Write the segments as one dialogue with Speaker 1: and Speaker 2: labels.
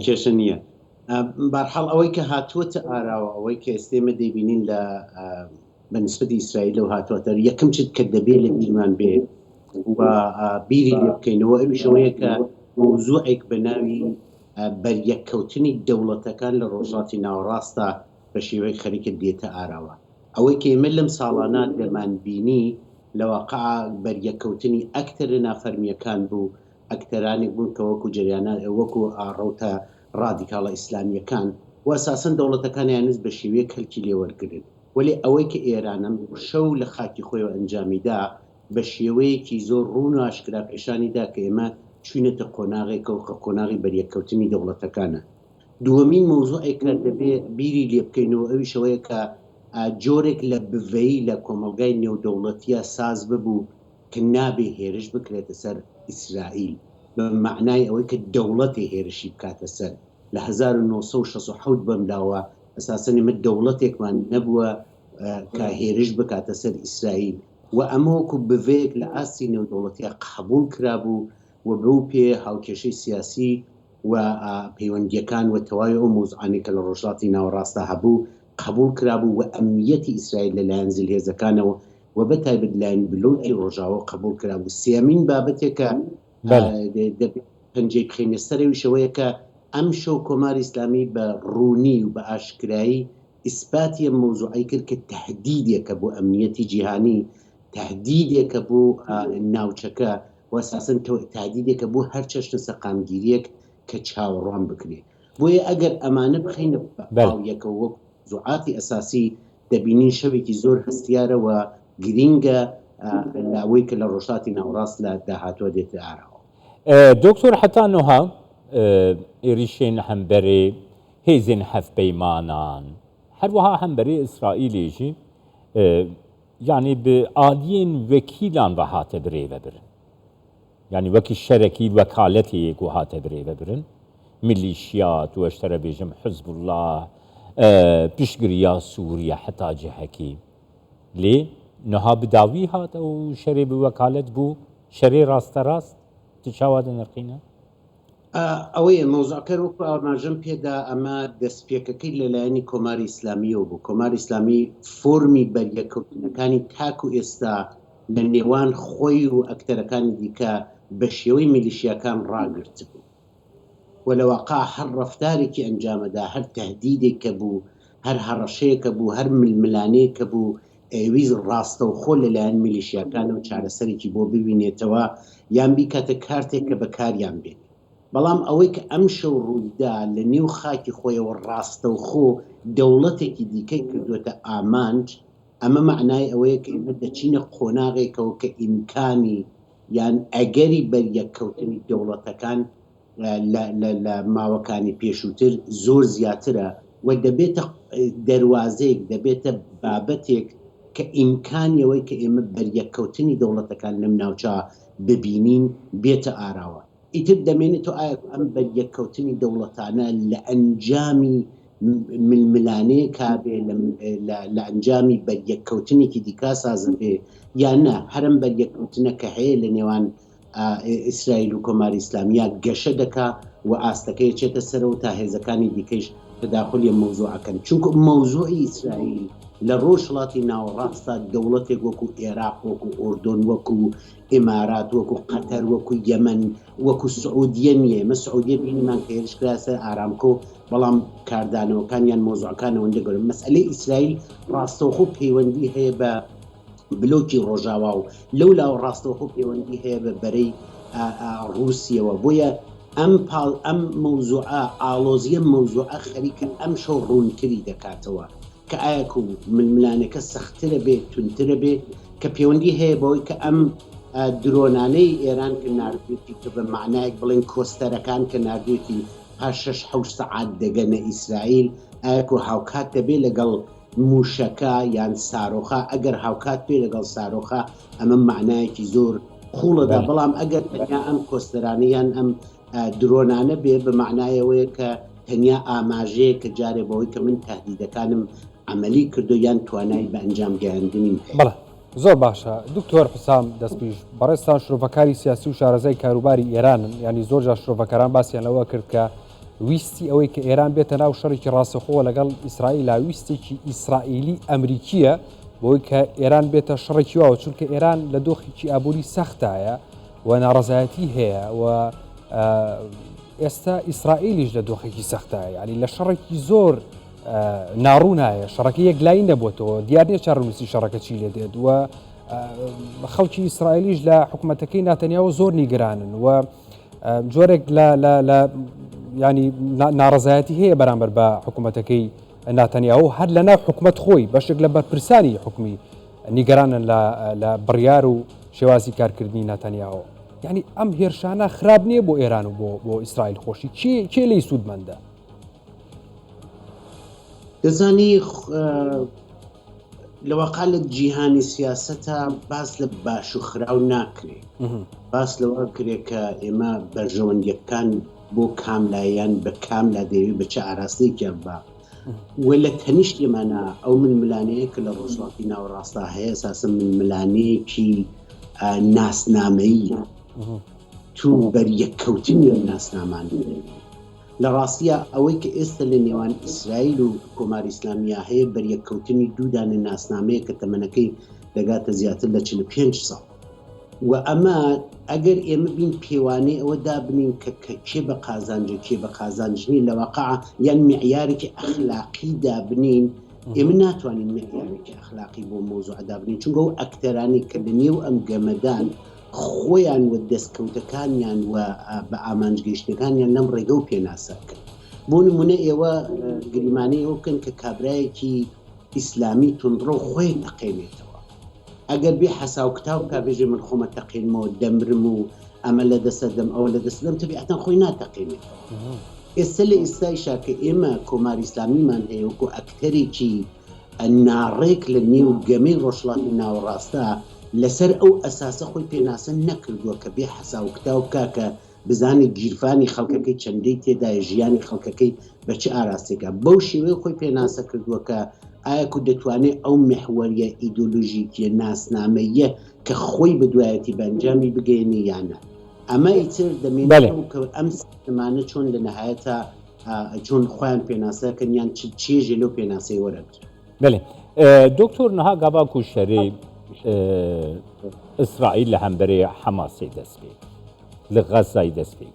Speaker 1: کێشە نییە. بەرحاڵ ئەوەی کە هاتووەتە ئاراوە، ئەوەی کە ئێستێمە دەبینین لە بەنسبەتی ئیسرائیل و هاتووەتە یەکەم چیت کە دەبێ لە بیرمان بێ و بیری لێ بکەینەوە ئەویشەوەیە کە مۆزوعێک بە ناوی بەریەککەوتنی دەوڵەتەکان لە ڕۆژهاتی ناوەڕاستە بە شێوەی خەریکە دێتە ئاراوە. ئەوەی کە ئێمە لەم ساڵانە دەمانبینی لەواقع بەریەککەوتنی ئەکتەرە نافەرمیەکان بوو، ئەکتەرانێک بوون کە وەکو جریانات وەکو ڕەوتە ڕادیکاڵە ئیسلامیەکان و ئەساسەن دەوڵەتەکانیانست بە شێوەیە کەلکی لێوەرگرن. وەلێ ئەوەی کە ئێرانم شەو لە خاکی خۆیەوە ئەنجامیدا بە شێوەیەکی زۆر ڕوون و ئاشکرا پیشانیدا کە ئێمە چوینەتە قۆناغێکە و قۆناغی بەریەککەوتنی دەوڵەتەکانە. دووەمین مۆزوعێک کە دەبێ بیری لێ بکەینەوە ئەویشەوەیە کە جۆرێک لە بڤەیی لە کۆمەلگای نێودەوڵەتیە ساز ببوو کە نابێ هێرش بکرێتە سەر ئیسرائیل، بە معنای ئەوەی کە دەوڵەتی هێرشی بکاتە سەر. لە 1967 بەمداوە ئەساسەن ئێمە دەوڵەتێکمان نەبووە کە هێرش بکاتە سەر ئیسرائیل و ئەمەوەکو بڤەیەک لە ئاستی نێودەوڵەتیە قبول کرابوو و بەو پێ هاوکێشەی سیاسی و پەیوەندیەکان و تەواوی ئەو مۆزوعانێک کە لە ڕۆژهاتی ناوەڕاستە هەبوو قبول کرابوو و ئەمنیەتی ئیسرائیل لەلایەن جلهێزەکانەوە و بەتایبەت لایەن بلۆکی ڕۆژاوە قبول کرابوو. سێمین بابەتێکە پەنجەی بخینە سەرەویشەوەیە کە ئەم شەو کۆماری ئیسلامی بە ڕوونی و بە ئاشکرایی ئیسپاتی مۆزوعی کرد کە تهدیدێکە بۆ ئەمنیەتی جیهانی، تهدیدێکە بۆ ناوچەکە و ئەساسەن تهدیدێکە بۆ هەر چەشنە سەقامگیریەک کە چاوەڕوان بکرێت. بۆیە ئەگەر ئەمانە بخینە باویەکە وەک زوعاتی ئەساسی دەبینین شەوێکی زۆر هەستیارە و گرینگە لاوەی کە لە ڕۆژهاتی ناوەڕاست لە داهاتوە دێتە ئاراوە.
Speaker 2: دکتۆر حتا نوها ئێریشێن هەمبەرێ هێزن هەفپەیمانان هەروەها هەمبەرێ ئیسرائیلیژی یعنی بە ئالین وەکیلان بە هاتە برێوە برن، یعنی وەکی شەرەکی وەکالەتێک و هاتە برێوە برن، میلیشیات و ئەشتەرە بێژم حزب الله پشتگiriya سووریە حتا جهەکی لێ نەها بداوی هاتە و شەرێ بە وەکالەت بوو شەرێ ڕاستە ڕاست چاوادە نرخینە
Speaker 1: ئەوەیە مۆزوعکەر وەکو ئاماژەم پێدا ئەمە دەستپێکەکەی لەلایەنی کۆماری ئیسلامیەوە بوو. کۆماری ئیسلامی فۆرمی بەریەکەوتنەکانی تاکو ئێستا لە نێوان خۆی و ئەکتەرەکانی دیکە بە شێوەی میلیشیاکان ڕاگرت بوو و لەواقع هەر ڕەفتارێکی ئەنجامەدا، هەر تهدیدێکە بوو، هەر هەڕەشەیەکە بوو، هەر ململانەیەکە بوو ئەویز ڕاستە و خۆ لەلایەن میلیشیاکان و چارەسەرێکی بۆ ببینێتەوە یان بیکاتە کارتێککە بەکاریان بێت. بەڵام ئەوەی کە ئەم شەو ڕوویدا لە نێو خاکی خۆیەوە ڕاستە و خۆ دەوڵەتێکی دیکەی کردوێتە ئامانج، ئەمە معنای ئەوەیە کە ئێمە دەچینە قۆناغێکەوە کە ئیمکانی یان ئەگەری بەریەککەوتنی دەوڵەتەکان لە ماوەکانی پێشووتر زۆر زیاترە و دەبێتە دەواازەیەک، دەبێتە بابەتێک کە ئیمکانیەوەی کە ئێمە بەریەککەوتنی دەوڵەتەکان لەم ناوچە ببینین بێتە ئاراوە. ئیتر دەمێنێتەوە ئایا ئەم بەریەککەوتنی دەوڵەتانە لە ئەنجامی ململانەیە کابێ لە ئەنجامی بەریەککەوتنێکی دیکا سازم بێ یان نە هەرم بەریەککەوتنە کە هەیە لە نێوان ئیسرائیل و کۆماری ئیسلامیە گەشە دەکا و ئاستەکەی چێتە سەرەوە تا هێزەکانی دیکەش تداخلی مۆزوعەکەن. چونکە مۆزوعی ئیسرائیل لە ڕۆژهڵاتی ناوەڕاستە دەوڵەتێک وەکو عێراق، وەکو ئۆردۆن، وەکو ئیمارات، وەکو قەتەر، وەکو یەمەن، وەکو سعودیە نییە. ئێمە سعودیە بینیمان کە هێرشکراسە ئارامکۆ، بەڵام کاردانەوەکانیان مۆزوعەکانەوەندە گەورن. مەسئلەی ئیسرائیل ڕاستەوخۆ پەیوەندی هەیە بە بلۆکی ڕۆژاوا و لەولاوە ڕاستەوخۆ پەیوەندی هەیە بە بەرەی رووسیەوە. بۆیە ئەم مەوزوعە ئاڵۆزیە مەوزوعە خەریکە ئەم شەو ڕوونکری دەکاتەوە کە ئایا ململانەکە سەخترە بێ تونترە بێ کە پەیوەندی هەیە بەوەی کە ئەم درۆنانەی ئێران کە نردوێتی کە بە معنایەک بڵێن کۆستەرەکان کە نردوێتی پاش 6 سەعات دەگەنە ئیسرائیل ئایا هاوکات دەبێ لەگەڵ موشەکە یان سارۆخە. ئەگەر هاوکات پێ لەگەڵ سارۆخە ئەمە معنایەکی زۆر خوڵەدا، بەڵام ئەگەر تەنیا ئەم کۆستەرانەیان ئەم درۆنانە بێ بە معنایەوەیە کە تەنیا ئاماژەیە کە جارێ بەوەی کە من تهدیدەکانم عملی کردو یان توانایی بە ئەنجام گەیاندنیم.
Speaker 3: بەڵێ زۆر باشە. دکتۆر حسام دەستپیش بەڕێستان شرۆڤەکاری سیاسی و شارەزای کاروباری ئێرانن، ینی زۆر جا شرۆڤەکاران باسییان لەوە کرد کە ویستی ئەوەی کە ئێران بێتە ناو شەڕێکی ڕاستەخۆوە لەگەڵ ئیسرائیل ویستێکی ئیسرائیلی ئەمریکیە بۆی کە ئێران بێتە شەڕێکی واوە چونکە ئێران لە دۆخێکی ئابووری سەختایە و ناڕەزایەتی هەیە و ئێستا ئیسرائیلیش لە دۆخێکی سەختایە ینی لە شەڕێکی زۆر ناڕوونایە شەڕەکە یەکلایی نەبووتەوە دیار نیە چارونووسی شەڕەکە چی لێ دێت و خەڵکی ئیسرائیلیش لە حکوومەتەکەی ناتەنیاوە زۆر نیگرانن و جۆرێک لە ینی ناڕەزایەتی هەیە بەرامبەر بە حکوومەتەکەی ناتەنیاوە هەر لە ناو حکوومەت خۆی بەشێک لە بەرپرسانی حکومی نیگەرانن لە بڕیار و شێوازی کارکردنی ناتەنیاوە ینی ئەم هێرشانە خراپ نییە بۆ ئێران و بۆ ئیسرائیل خۆشی کێ لی سوودمەندە
Speaker 1: دەزانی لەوەقا لە جیهانی سیاسەتە باس لە باش و خراو ناکرێت باس لەوە کرێت کە ئێمە بەرژەوەندیەکان بۆ کاملایەن بە کاملا دەوێت بە چه ئاراستەیەکیان بە وە لە تەنیشت ئێمانە ئەو ململانەیە کە لە ڕۆژڵاتی ناوەڕاستە هەیە ئەساسا ململانەیەکی ناسنامەیە تو بەریەککەوتنی ناسنامان لە ڕاستیە ئەوەی کە ئێستا لە نێوان ئیسرائیل و کۆماری ئیسلامیە هەیە بەریەککەوتنی دوودانە ناسنامەیە کە تەمەنەکەی دەگاتە زیاتر لە 45 ساڵ و ئەمە ئەگەر ئێمە بین پێوانەی ئەوە دابنین کە کێ بە قازانجە کێ بە قازانجنی لە واقع یان معیارێکی ئەخلاقی دابنین ئێمە ناتوانین معیارێکی ئەخلاقی بۆ مۆزوع دابنین چونکە ئەو ئەکتەرانی کە لە نێو ئەم گەمەدان خۆیان و دەستکەوتەکانیان و بە ئامانجگەیشتەکانیان لەم ڕێگە و پێناسەکەن بۆ نمونە ئێوە گریمانەی ئەو بکەن کە کابرایەکی ئیسلامی تونڕە و خۆی تەقێنێتەوە ئەگەر بێ حەساو کتاو کابێژێ من خۆمە تەقێنمەوە دەمرم و ئەمە لە دەسەدەم ئەوە لە دەسەدەم تەبیعەتەن خۆی ناتەقێنێتەوە ئێستا لە ئێستایشا کە ئێمە کۆماری ئیسلامیمان هەیە وەکو ئەکتەرێکی ناڕێک لە نێو گەمەی ڕۆژڵاتی ناوەڕاستە لەسەر ئەو ئەساسە خۆی پێناسە نەکردووە کە بێ حەساو کتاو کاکە بزانێت گیرفانی خەڵکەکەی چەندەی تێدایە ژیانی خەڵکەکەی بە چه ئاراستێکە بەو شێوەیە خۆی پێناسە کردووە کە ئایا کو دەتوانێت ئەو محوەریە ئیدۆلۆژیکیە ناسنامەیە کە خۆی بەدوایەتی بەنجامی بگەێنی یانە ئەمە ئیتر دەمێنێت کە ئەم سیستمانە چۆن لە نەهایەتە چۆن خۆیان پێناسەکەن یان چێژێ لەو پێناسەی وەرەگرن
Speaker 2: بله دکتۆر نەها گاوا کوشتەری ئیسرائیل لە هەمبەرێ حەماسی دەست پێ لە غەزای دەست پێ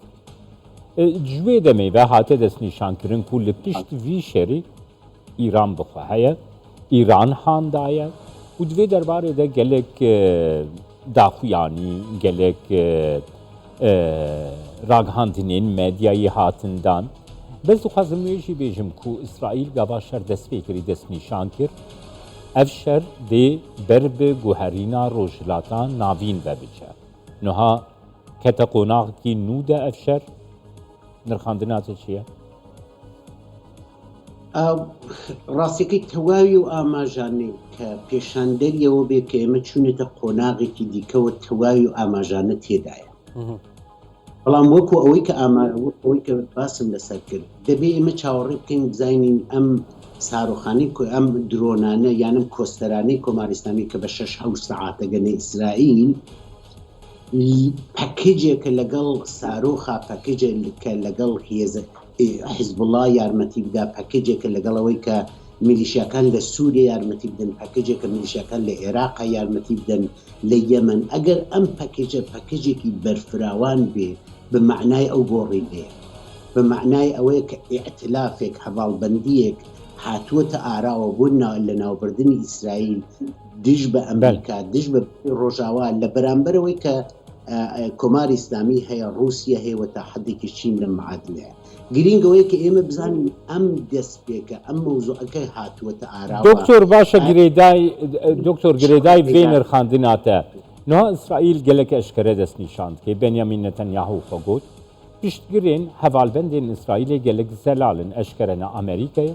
Speaker 2: جوێ دەمەی بە هاتە دەستنیشانکردن و لە پشت وی شەری ئیران بخوا هەیە ئیران هاندایە و دوێ دەربارەدا gelek daxuyanî gelek ragihandinên medyayê hatindan bez dixwazim wê jî bêjim ku İsraîl gava şer dest pê kirî dest nîşan kir ev şer dê ber bi guherîna rojhilatan navîn vebiçe niha kete qonaqekî nû de ev şer nirxandina te çi ye
Speaker 1: ڕاستیەکەی تەواوی و ئاماژانەی کە پێشاندەریەوە بێ کە ئێمە چوونێتە قۆناغێکی دیکەوە تەواوی و ئاماژانە تێدایە بەڵام وەکو ئەوەی کە باسم لەسەر کرد دەبێ ئێمە چاوەڕێ بکەین بزانین ئەم ساڕۆخانەی ئەم درۆنانە یانم کۆستەرانەی کۆماری ئیسلامی کە بە 6 سەعاتە گەنە ئیسرائیل پەکێجێکە لەگەڵ سارۆخا پەکێجێکە لەگەڵ هێزە حزب الله یارمەتی بدا پەکێجێکە لەگەڵەوەی کە میلیشیاکان لە سووریا یارمەتی بدەن پەکێجێکە میلیشیاکان لە عێراقا یارمەتی بدەن لە یەمەن ئەگەر ئەم پەکێجێکی بەرفراوان بێ بە معنای ئەو گۆڕینەیە بە معنای ئەوەیە کە ئیعتلافێک هەواڵبەندیەک هاتووەتە ئاراوە بۆ لە ناوبردنی ئیسرائیل دژ بە ئەمریکا دژ بە ڕۆژاوا لە بەرامبەرەوەی کە کۆماری ئیسلامی هەیە رووسیا هەیە تا حدێکی چین لە معادلەیە گرنگەوەی کە ئێمە بزانین ئەم دەستپێکە ئەم مەوزوعەکەی هاتووەتە ئاراوە
Speaker 2: دکتۆر باشە دکتۆر گرێدای vê nirxandinate niha İsraîl gelek eşkere destnîşand kê Benyamin Netanyahu xwe got piştgirên hevalbendên İsraîlê gelek zelalin eşkerene Amerîkayê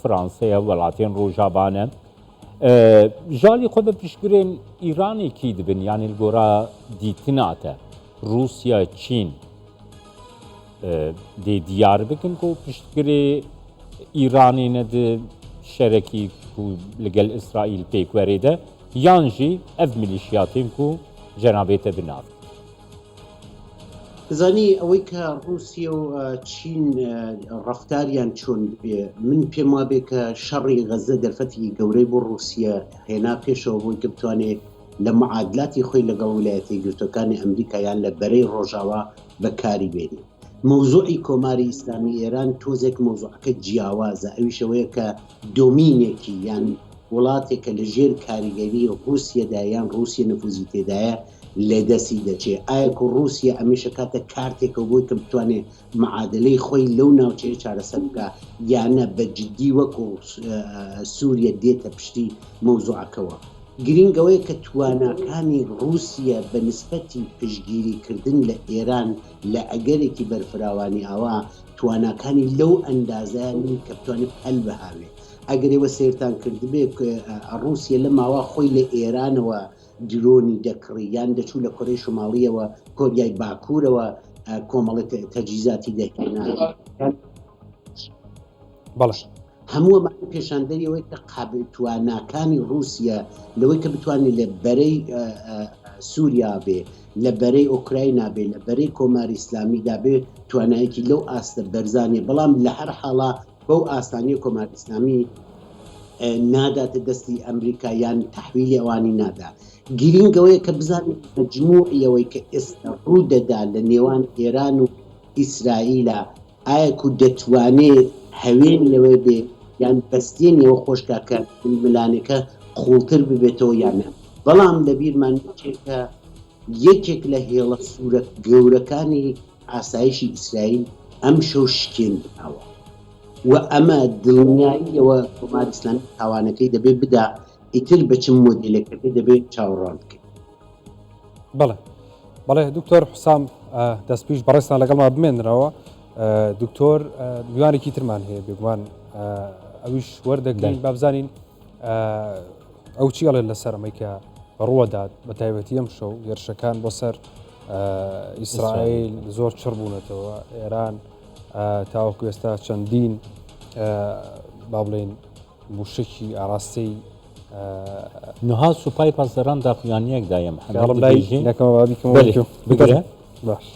Speaker 2: Fransaya welatên Rojavane jalî xwe bi piştgirên İranê kî dibin yanî li gora dîtina te Rusya Çîn dê diyar bikin ku piştgirê İranê ne di şerekî ku li gel İsraîl pêk werê de yan jî ev milîşiyatên ku cenabê te binav
Speaker 1: زانی ئەوەی کە رووسیا و چین ڕفتاریان چۆن بێ من پێم وابێ کە شەڕی غەزە دەرفەتی گەورەی بۆ رووسیا هێنا پێشەوە بۆی کە بتوانێت لە معادلاتی خۆی لەگەڵ ویلایەتە یەکگرتووەکانی ئەمریکایان لە بەرەی ڕۆژاوا بەکاری بێنێ. مەوزوعی کۆماری ئیسلامی ئێران تۆزێک مەوزوعەکە جیاوازە، ئەویشەوەیە کە دۆمینێکی یان وڵاتێکە لە ژێر کاریگەری رووسیەدا یان رووسیا نفوزی تێدایە لە دەستی دەچێت. ئایا کو رووسیا ئەمیشە کاتە کارتێکە بۆی کە بتوانێت معادلەی خۆی لەو ناوچەیە چارەسەر بکە یانە بە جددی وەکو سووریا دێتە پشتی مەوزوعەکەەوە. گرنگەوەی کە تواناکانی رووسیا بە نسبەتی پشتگیریکردن لە ئێران لە ئەگەرێکی بەرفراوانی ئاوا تواناکانی لەو ئەندازانی کە بتوانێت هەل بەهاوێ. ئەگەرەوە سێرتان کردبێ رووسیا لە ماوە خۆی لە ئێرانەوە درۆنی دەکڕی یان دەچوو لە کۆرەی شماڵیەوە کۆریای باکوورەوە کۆمەڵێت تەجیزاتی دەهێنا.
Speaker 3: بەڵێ
Speaker 1: هەمووە پێشاندەریەوەی کە تواناکانی رووسیا لەوەی کە بتوانێت لە بەرەی سووریا بێ، لە بەرەی ئۆکراینیا بێ، لە بەرەی کۆماری ئیسلامیدا بێ توانایەکی لەو ئاستە بەرزانێ. بەڵام لە هەر حاڵا بەو ئاستانی کۆماری ئیسلامی ناداتە دەستی ئەمریکا یان تەحویلی ئەوانی نادا. گرنگەوەیە کە بزانێت مەجموعیەوەی کە ئێستا ڕوو دەدا لە نێوان ئێران و ئیسرائیلە ئایا کو دەتوانێت هەوێنیەوە بێ یان بەستێنیەوە خۆشکاکە ملانەکە خوڵتر ببێتەوە یانە. بەڵام لە بیرمان بچێتە یەکێک لە هێڵە سوورە گەورەکانی ئاسایشی ئیسرائیل ئەم شەو شکێندراوە و ئەمە دڵنیاییەوە کۆماری ئیسلامی تاوانەکەی دەبێت بدا ئیتر بە چ مۆدیلەکەی دەبێت چاوەڕوان بکەین.
Speaker 3: بەڵێ دکتۆر حوسام دەستپێش بەڕێستان لەگەڵمان بمێنرەوە. دکتۆر میوانێکی ترمان هەیە بێگومان ئەویش وەردەگرین با بزانین ئەو چیڵێت لەسەر ئەمەی کە ڕوەدات بە تایبەتی ئەم شەو هێرشەکان بۆ سەر ئیسرائیل زۆر چڕ بوونەتەوە. ئێران تاوەکو ئێستا چەندین با بڵێن موشکی ئاراستەی
Speaker 2: نها سوپای پاسداران داخویانیەک دایم
Speaker 3: باش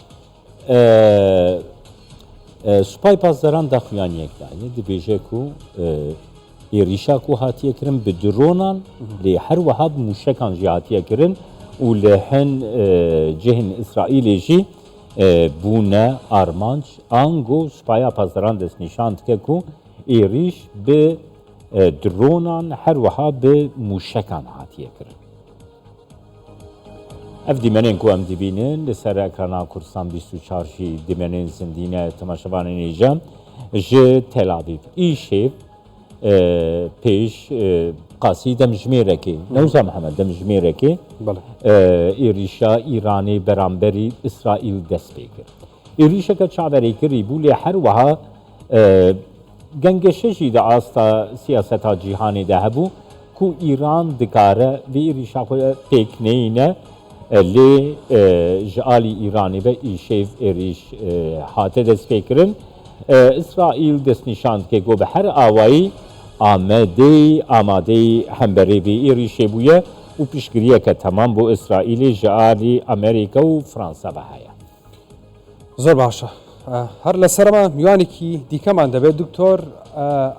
Speaker 2: سوپای پاسداران داخویانیەک داە دەبێژێک و ئێریشاک و هاتیەکردن بە درۆنان لێ هەروەها موشەکان ژی هاتیەکردن و لە هەن جهن ئیسرائیلێژی بوونە ئارمانج ئانگ و سوپایا پاسداران دەستنیشان دکەک و ئێریش بە درۆنان هەروەها بە موشەکان هاتیەکردن. ئەف دیمەنێن کو ئەم دیبینن لەسەر ئەکرانا کوردستان 24 دیمەنێن زندینە تەماشەبانێنێژە ژە تەلابیب ئیشێ پێش قاسی دەمژمێرەکەی نەوزە محەممەد دەمژمێرەکەی ئێریشا ئیرانی بەرامبەری ئیسرائیل دەست پێ کرد. ئێریشەکە چاوەڕێکردی بوو لێ هەروەها گەنگەشەشی دە ئاستا سیاسەتا جیهانێدا هەبوو کو ئیران دکارە بە ئێریشا پێکنینە لێ ژعالی ئیرانی بە ئیشێف ئێریش هاتە دەست پێکردن. ئیسرائیل دەستنیشاندکێک بۆ بە هەر ئاوایی ئامادەی هەمبەرێ بێ ئێریشێ بووە و پیشگریە کە تەمام بۆ ئیسرائیلی ژعالی ئەمریکا و فەرەنسا بەهایە.
Speaker 3: زۆر باشە. هەر لەسەرما میوانێکی دیکەمان دەبێت دکتۆر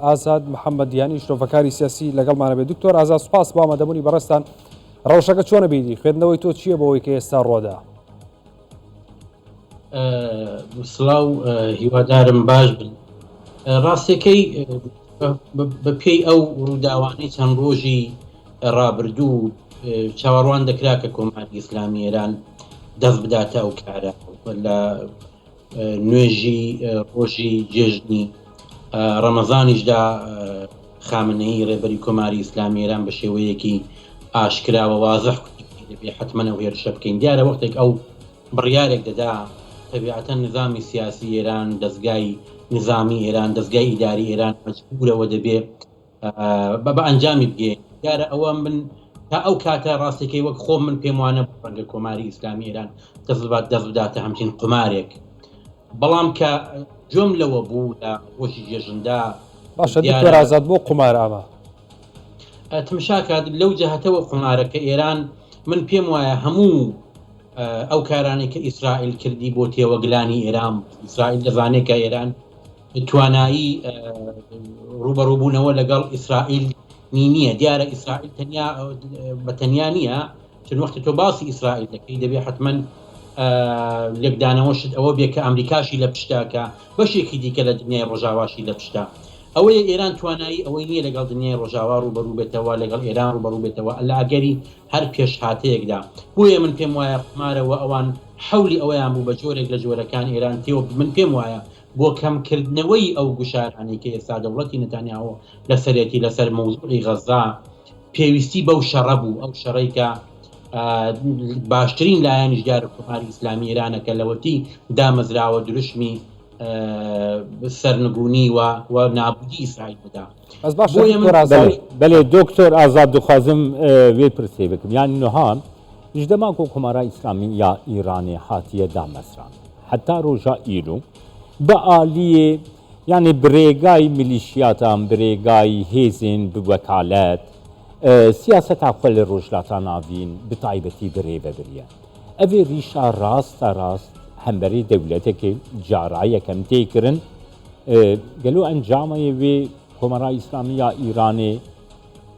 Speaker 3: ئازاد محەممەدیانی شرۆڤەکاری سیاسی لەگەڵمانە بێت. دکتۆر ئازاد سوپاس بۆ ئامادەبوونی بەڕێستان. ڕەوشەکە چۆنە بیری خوێندنەوەی تۆ چییە بۆەوەی کە ئێستا ڕۆدا؟
Speaker 4: سڵاو هیوادارم باش بن. ڕاستەکەی بە پێی ئەو ڕووداوانەی چەند ڕۆژی ڕابردوو چاوەڕوان دەکرا کە کۆماری ئیسلامی ئێران دەست بداتە ئەو کارە لە نوێژی ڕۆژی جێژنی ڕەمەزانیشدا خامنەی ڕێبەری کۆماری ئیسلامی ئێران بە شێوەیەکی ئاشکراوە وازەح دەبێ حتممە و هێرشە بکەین. دیارە وەختێک ئەو بڕیارێک دەدا تەبیعەتەن نظامی سیاسی ئێران دەستگای نظامی ئێران دەستگای ئیداری ئێران مەجبورەوە دەبێ بە ئەنجامی بگێ. دیارە ئەوە من تا ئەو کاتە ڕاستەکەی وەک خۆم من پێم وانە ڕەنگە کۆماری ئیسلامی ئێران دەست بداتە هەمچین قمارێک. بەڵام کە جۆم لەوە بوو لە ڕۆژی جێژندا
Speaker 3: باشە دکتۆر ئازاد بۆ قمار ئەمە
Speaker 4: تمشاکات لەو جەهەتەوە قمارەکە ئێران من پێم وایە هەموو ئەو کارانەی کە ئیسرائیل کردی بۆ تێوەگلانی ئێران. ئیسرائیل دەزانێت کە ئێران توانایی ڕوبەڕووبوونەوە لەگەڵ ئیسرائیل نییە. دیارە ئیسرائیل بە تەنیا نییە، چون وەختی تۆ باسی ئیسرائیل دەکەی دەبێ حتمما لێکدانەوەشت ئەوە بێ کە ئەمریکاشی لە پشتاکە، بەشێکی دیکە لە دنیای ڕۆژاواشی لە پشتا. ئەوەیە ئێران توانایی ئەوەی نییە لەگەڵ دنیای ڕۆژاوا ڕوبەڕوو بێتەوە، لەگەڵ ئێران ڕوبەڕوو بێتەوە لە ئەگەری هەر پێش هاتەیەکدا. بۆیە من پێم وایە قمارەوە ئەوان حولی ئەوەیان بوو بە جۆرێک لە جۆرەکان ئێران تێوە. من پێم وایە بۆ کەمکردنەوەی ئەو گوشارانەی کە ئێستا دەوڵەتی نەتانیاهو لەسەرێتی لەسەر مەوزوعی غەزا پێویستی بەو شەڕە بوو، ئەو شەڕەی کە باشترین لایەنیش دیارە کۆماری ئیسلامی ئێرانە کە لەوەتی دامەزراوە دروشمی سەرنگونی و نابودی ئیسرائیل بدا.
Speaker 2: بەڵێ دکتۆر ئازاد دخوازم وێ پرسێ بکەم، یانی نوها ji dema ku Komara İslamî ya İranê hatiye damezran heta roja îro bi aliyê yani birêgayî milîşiyatan, birêgayî hêzên bi wekalet siyaseta xwe li rojhilata navîn bi taybetî birêvebiriye. Ev ê rîşa rast hemberî dewletekê cara yekem tê kirin gelo encamayê wê Komara İslamî ya İranê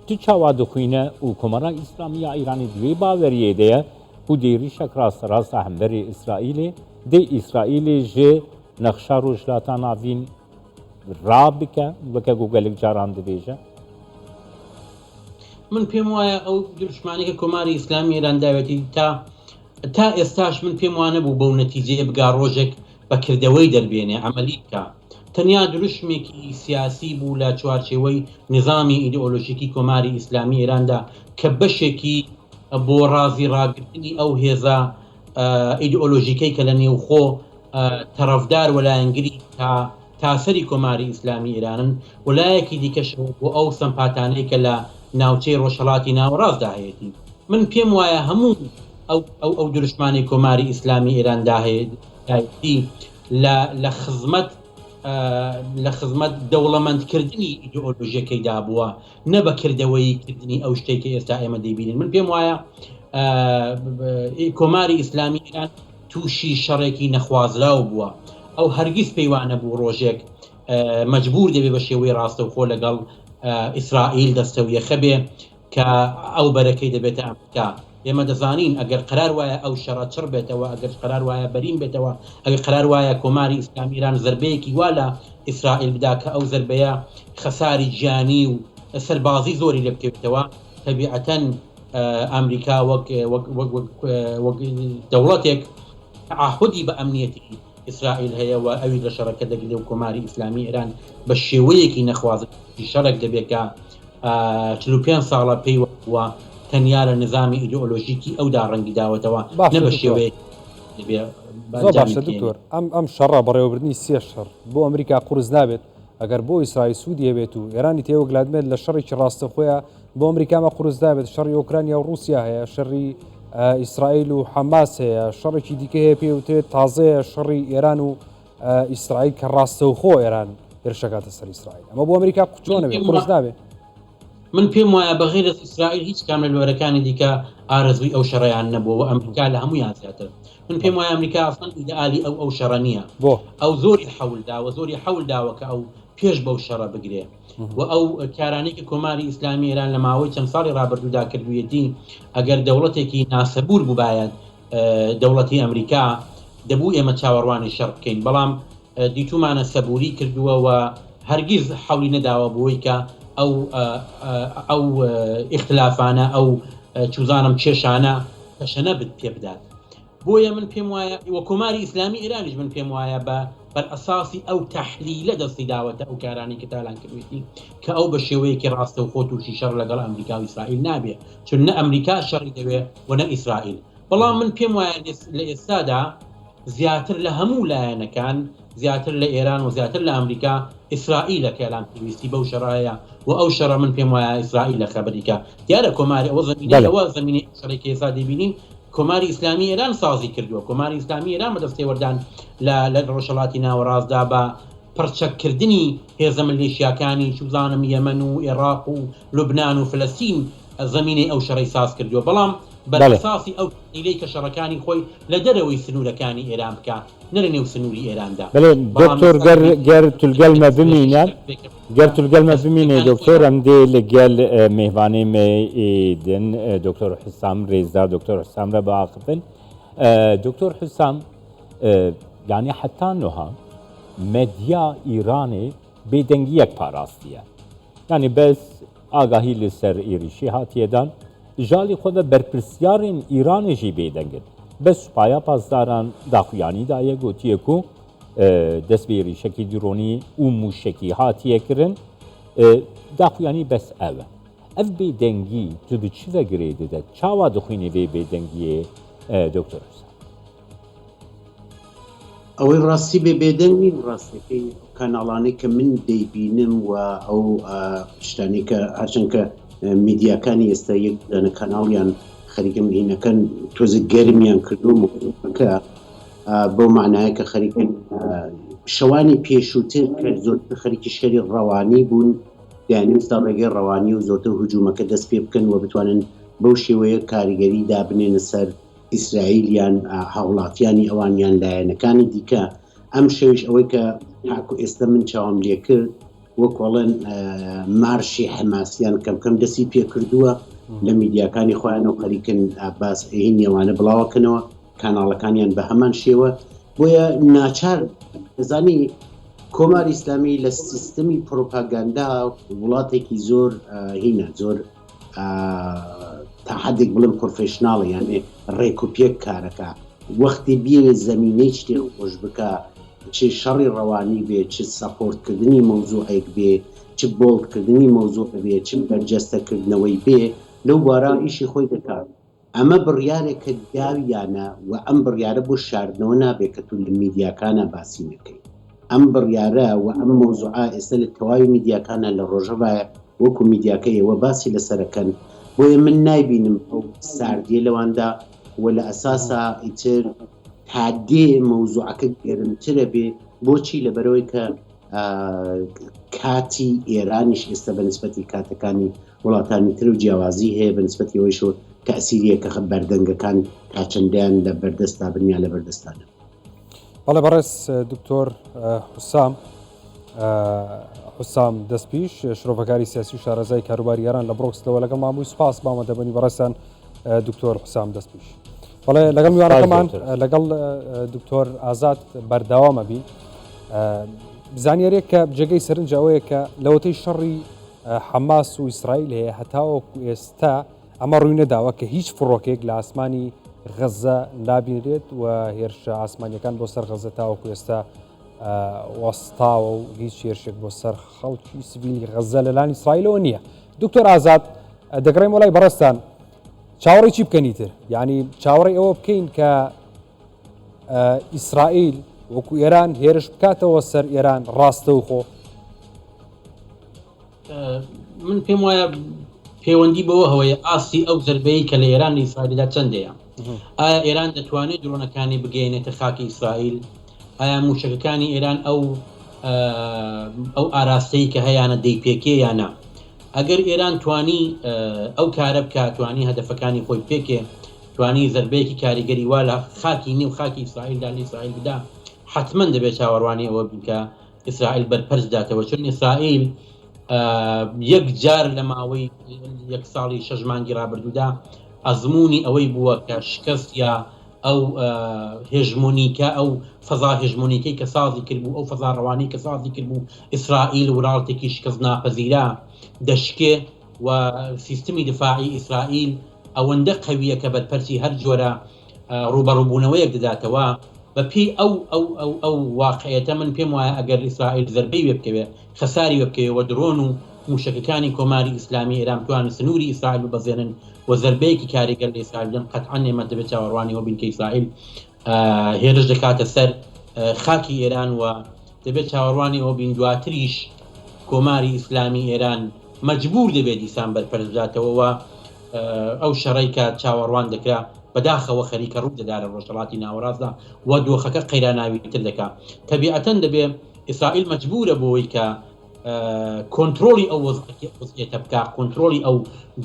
Speaker 2: tu çawa dixwîne û Komara İslamî ya İranê di wê baweriyê de ye û dê rîşek rasta hemberî İsraîlê dê İsraîlê ji nexşa rojhilata navîn rabike weke ku gelek caran dibêje.
Speaker 4: من پێم وایە ئەو دروشمانێکە کۆماری ئیسلامی ئێران داوێتی تا ئێستاش من پێم وانە بوو بەو نەتیجەیە بگا ڕۆژێک بەکردەوەی دەربێنێ عملی بکە. تەنیا دروشمێکی سیاسی بوو لە چوارچێوەی نظامی ئیدئۆلۆژیکی کۆماری ئیسلامی ئێراندا کە بەشێکی بۆ ڕازی ڕاگرتنی ئەو هێزە ئیدئۆلۆژیکەی کە لە نێوخۆ تەرەفدار وەلایەنگری تاسەری کۆماری ئیسلامی ئێرانن وەلایەکی دیکەشەوە بۆ ئەو سەمپاتانەی کە لە ناوچەی ڕۆژهەڵاتی ناوەڕاستدا هەیەی. من پێم وایە هەموو ئەو دروشمانی کۆماری ئیسلامی ئێراندا هەیەی لە خزمەت دەوڵەمەندکردنی ئیدئۆلۆژیەکەیدا بووە، نە بەکردەوەی کردنی ئەو شتێکی ئێستا ئێمە دەیبینین. من پێم وایە کۆماری ئیسلامی ئێران تووشی شەڕێکی نەخوازراو بووە. ئەو هەرگیز پەیوانە بوو ڕۆژێک مەجبور دەبێ بە شێوەی ڕاستەوخۆ لەگەڵ ئیسرائیل دەستەویەخە بێ کە ئەو بەرەکەی دەبێتە ئەمریکا. ئێمە دەزانین ئەگەر قرار وایە ئەو شەڕە چڕ بێتەوە، ئەگەر قرار وایە بەرین بێتەوە، ئەگەر قرار وایە کۆماری ئیسلامی ئێران زەربەیەکی وا لە ئیسرائیل بدا کە ئەو زەربەیە خەساری گیانی و سەربازی زۆری لێ بکەوێتەوە، تەبیعەتەن ئەمریکا وەک دەوڵەتێک تعهودی بە ئەمنیەتی ئیسرائیل هەیە و ئەوی لە شەڕەکە دەگرێت و کۆماری ئیسلامی ئێران بە شێوەیەکی نەخوازی شەڕێک دەبێت کە 45 ساڵە پێی وە تەنیا لە نظامی ئیدئۆلۆژیکی ئەودا ڕەنگی داوەتەوە نە بە شێوەیە.
Speaker 3: باشە دکتۆر ئەم شەڕە بەڕێوەبردننی سێ شەڕ بۆ ئەمریکا قورس نابێت ئەگەر بۆ ئیسرائیل سوودی هەبێت و ئێرانی تێوەگلادمێت لە شەڕێکی ڕاستە خۆیان بۆ ئەمریکامە قورس دابێت. شەڕی ئۆکرانیا و رووسیا هەیە، شەڕی ئیسرائیل و حەماس هەیە، شەڕێکی دیکە هەیە پێوترێت تازەیە شەڕی ئێران و ئیسرائیل کە ڕاستەوخۆ ئێران هێرشەکاتە سەر ئیسرائیل. ئەمە بۆ ئەمریکا چۆن نەبێت قورس نابێت.
Speaker 4: من پێم وایە بەغیر لە ئیسرائیل هیچ کام لە لۆرەکانی دیکە ئارەزوی ئەو شەڕیان نەبووە ئەمریکا لە هەمویان زیاتر. من پێم وایە ئەمریکا ئەسڵەن ئیدئالی ئەو شەڕە نییە، ئەو زۆری حەول داوە کە ئەو پێش بەو شەڕە بگرێ و ئەو کارانەی کە کۆماری ئیسلامی ئێران لە ماوەی چەند ساڵی ڕابردوودا کردوویەتی ئەگەر دەوڵەتێکی ناسەبور بووبایەت دەوڵەتی ئەمریکا دەبوو ئێمە چاوەڕوانی شەڕ بکەین، بەڵام دیتومانە سەبوری کردووە و هەرگیز حەولی نەداوە بۆی کە ئەو ئیختلافانە ئەو چوزانم کێشانە تەشەنە پێ بدات. بۆیە من پێم وایە وە کۆماری ئیسلامی ئێرانیش من پێم وایە بەر ئەساسی ئەو تەحلیلە دەستی داوەتە ئەو کارانی کە تالان کردوێتی کە ئەو بە شێوەیەکی ڕاستە و خۆ تووشی شەڕ لەگەڵ ئەمریکا و ئیسرائیل نابێ، چون نە ئەمریکا شەڕی دەوێ و نە ئیسرائیل. بەڵام من پێم وایە لە ئێستادا زیاتر لە هەموو لایەنەکان، زیاتر لە ئێران و زیاتر لە ئەمریکا ئیسرائیلە کە ئێلان پێویستی بەو شەڕایە و ئەو شەڕە من پێم وایە ئیسرائیل لە خەبەریکە. دیارە کۆماری ئەوە زمینی شەڕێکی ئێستا دەبینین کۆماری ئیسلامی ئێران سازی کردووە. کۆماری ئیسلامی ئێران بەدەستێوەردان لە ڕۆژهەڵاتی ناوەڕاستدا بە پڕچەکردنی هێزە ملیشیاکانی چوزانم یەمەن و عێراق و لوبنان و فلەستین زمینەی ئەو شەڕی ساز کردووە. بەڵام بەرەساسی ئەو ئیلەی کە شەڕەکانی خۆی لە دەرەوەی سنوورەکانی ئێران بکات نە لە نێو سنووری ئێراندا.
Speaker 2: بەڵێ دکتۆر گەر تولگەلمە بمینە گەر تولگەلمە بمینێ دکتۆر ئەم دێ لەگەل میهوانەی مێ ئیدن دکتۆر حسام ڕێزدار دکتۆر حسام رە باقبن دکتۆر حسام یعنی حتا نوها مدیا ئیرانی بێدەنگیەک پاراستیە یعنی بەس ئاگاهی لەسەر ئێریشی هاتیێدان ژالی خۆ بە بەرپرسیارên ئیرانێژی بێدەنگن بەس سوپایا پاسداران داخویانیدایە گوتیەک و دەست بە ێریشەکی درۆنی و موشکی هاتیەکردن داخویانی بەس ئەوە ئەف بێدەنگی تو د چی vegirê dide çawa dixwînî vê bêdengiyê دکتۆر حسام
Speaker 1: ئەوەی ڕاستی بێ بێدەنگ نین ڕاستەکەی کاناڵانەی کە من دەیبینم و ئەو شتانی کە هەرچەند کە میدیاکانی ئێستا یەک دانە کاناڵیان خەریکم هینەکەن تۆزە گەرمیان کردوکە بۆ معنایە کە خەریکن شەوانی پێشووتر کە زۆرتر خەریکی شەری ڕەوانی بوون یعنی ئێستا ڕێگەی ڕەوانی و زۆرتر هجوومەکە دەست پێ بکەن و بتوانن بەو شێوەیە کاریگەری دابنێنە سەر ئیسرائیلیان هاوڵاتیانی ئەوانیان لایەنەکانی دیکە ئەم شەویش ئەوەی کە تاکو ئێستا من چاوام لێ کرد وەکوڵێن مارشی حماسیان کەم دەستی پێ کردووە لە میدیاکانی خۆیان و خەریکن باس هین ئێوانە بڵاوەکەنەوە کاناڵەکانیان بە هەمان شێوە بۆیە ناچار دەزانی کۆماری ئیسلامی لە سیستەمی پرۆپاگاندا وڵاتێکی زۆر هینە زۆر تا حدێک بڵم پرۆفێشناڵە یانێ ڕێکوپێک کارەکە وەختی بیێ زەمینەی شتێک خۆش بکە چ شەڕی ڕەوانی بێ چ سەپۆرتکردنی مەوزوعێک بێ چ بۆڵدکردنی مەوزوع بێ چ بەرجەستەکردنەوەی بێ لەو بارە ئیشی خۆی دەکات ئەمە بڕیارێکە داویانە و ئەم بڕیارە بۆ شاردنەوە نابێت کە تو لە میدیاکانە باسی نەکەی ئەم بڕیارە و ئەم مەوزوعە ئێستا لە تەواوی میدیاکانە لە ڕۆژەوایە وەکو میدیاکەیەوە باسی لەسەرەکەن بۆیە من نایبینم ئەو ساردیە لەواندا و لە ئەساسا ئیتر هادێ مەوزوعەکە گەرمترە بێ بۆچی لەبەرەوەی کە کاتی ئێرانیش ئێستا بە نسبەتی کاتەکانی وڵاتانی تر و جیاوازی هەیە بە نسبەتی ئەوەی شۆ تەسیریەکە بەردەنگەکان تا چەندیان لە بەردەستا بنیان لە بەردەستانە.
Speaker 3: بەڵێ بەڕێز دکتۆر حسام دەستپیش شرۆڤەکاری سیاسی و شارەزای کاروباری یاران لە بڕۆکسلەوە لەگەڵ مامووی سپاس بامەدەبنی بەڕێستان دکتۆر حسام دەستپیش. بەڵێ لەگەڵ میوانەکەمان لەگەڵ دکتۆر ئازاد بەرداوامە بین بزانیارێک کە جێگەی سەرنجەوەیە کە لەوەتەی شەڕی حەماس و ئیسرائیل هەیە هەتاوەکو ئێستا ئەمە ڕووی نەداوە کە هیچ فڕۆکێک لە ئاسمانی غەزە نابینرێت و هێرشە ئاسمانیەکان بۆ سەر غەزە تاوەکو ئێستا وەستاوە و هیچ هێرشێک بۆ سەر خەڵکی سڤیلی غەزە لەلایەن ئیسرائیلەوە نییە. دکتۆر ئازاد دەگەڕێم وەلای بەڕێستان چاوەڕێی چی بکەنیتر یعنی چاوەڕێی ئەوە بکەین کە ئیسرائیل وەکو ئێران هێرش بکاتەوە سەر ئێران ڕاستە و خۆ
Speaker 4: من پێم وایە پەیوەندی بەوە هەوەیە ئاسی ئەو زەربەی کە لە ئێران ئیسرائیلدا چەندەیە ئایا ئێران دەتوانێت درۆنەکانی بگەینێتە خاکی ئیسرائیل ئایا موشکەکانی ئێران ئەو ئاراستەی کە هەیەە دەیپێکێ یانە ئەگەر ئێران توانی ئەو کارە بکات توانی هەدەفەکانی خۆی پێکێ توانی زەربەیەکی کاریگەری وا لە خاکی نێو خاکی ئیسرائیلدا لە ئیسرائیل بدا حتمما دەبێت چاوەڕوانی ئەوە بکە ئیسرائیل بەرپەرز داتەوە چون ئیسرائیل یەک جار لە ماوەی یەک ساڵی 6 مانگی ڕابردوودا ئەزمموی ئەوەی بووە کە شکست یا ئەو هێژمونیکە ئەو فەزا هێژمونیکەی کە سازی کردبوو ئەو فەزا ڕەوانی کە سازی کردبوو ئیسرائیل وڵاتێکی شکست ناپەزیرا دەشکێ و سیستمی دفاعی ئیسرائیل ئەوەندە قەویە کە بەرپەرسی هەر جۆرە ڕوبەڕووبوونەوەیەک دەداتەوە بە پێی ئەو واقعەتە من پێم وایە ئەگەر ئیسرائیل زەربەی وێ بکەوێ خەساری وێ بکەوێ و درۆن و موشکەکانی کۆماری ئیسلامی ئێران توانن سنووری ئیسرائیل ببەزێنن و زەربەیەکی کاریگەر لە ئیسرائیل بدەن قەتعاً ئێمە دەبێت چاوەڕوانی ئەوە بین کە ئیسرائیل هێرش دەکاتە سەر خاکی ئێران و دەبێت چاوەڕوانی ئەوە بین دواتریش کۆماری ئیسلامی ئێران مەجبور دەبێت دیسان بەرپەرز بداتەوە و ئەو شەڕەی کە چاوەڕوان دەکرا بەداخەوە خەریکە ڕوو دەدا لە ڕۆژهەڵاتی ناوەڕاستدا و دۆخەکە قەیراناوی تر دەکات. تەبیعەتەن دەبێت ئیسرائیل مەجبورە بۆەوەی کە کۆنتترۆلی ئەو وەزعیەتە بکە، کۆنتترۆلی ئەو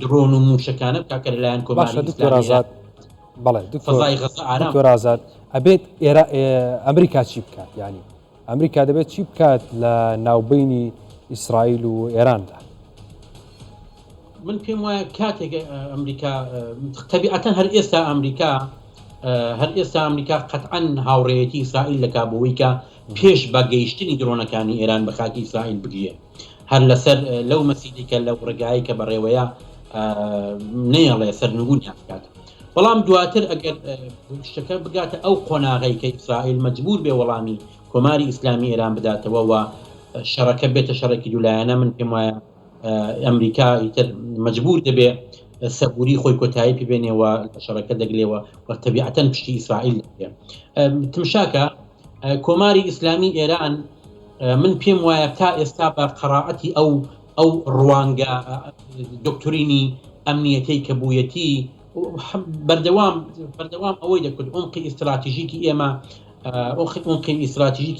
Speaker 4: درۆن و موشەکانە بکە کە لەلایەن کۆماری
Speaker 3: ئازاد بەڵێ
Speaker 4: فەزای غەزا ئارام
Speaker 3: ئازاد ئەبێت ئەمریکا چی بکات؟ ینی ئەمریکا دەبێت چی بکات لە ناوبینی ئیسرائیل و ئێراندا؟
Speaker 4: من پێم وایە کاتێک ئەمریکا تەبیعەتەن هەر ئێستا ئەمریکا قەتعەن هاوڕێیەتی ئیسرائیل لە کابووی کە پێش بە گەیشتنی درۆنەکانی ئێران بە خاکی ئیسرائیل بگیە، هەر لەسەر لەو مەسیدێکە لەو ڕێگایی کە بەڕێوەیە نەیەڵێ سەرنگونیان بکات. بەڵام دواتر ئەگەر شتەکە بگاتە ئەو قۆناغی کە ئیسرائیل مەجبور بێ وەڵامی کۆماری ئیسلامی ئێران بداتەوە و شەڕەکە بێتە شەڕێکی دوولایەنە، من پێم وایە ئەمریکا ئیتر مەجبور دەبێ سەبووری خۆی کۆتایی پێبێنێەوە شەڕەکە دەگلێەوە و تەبیعەتەن پشتی ئیسرائیل دەبێ. تمشاکە کۆماری ئیسلامی ئێران من پێم وایە تا ئێستا بە قەراعەتی ئەو ڕوانگە دکتۆرینی ئەمنیەتی کە بوویەتی بەردەوام ئەوەی دەکرد عمقی ئیستراتیژیکی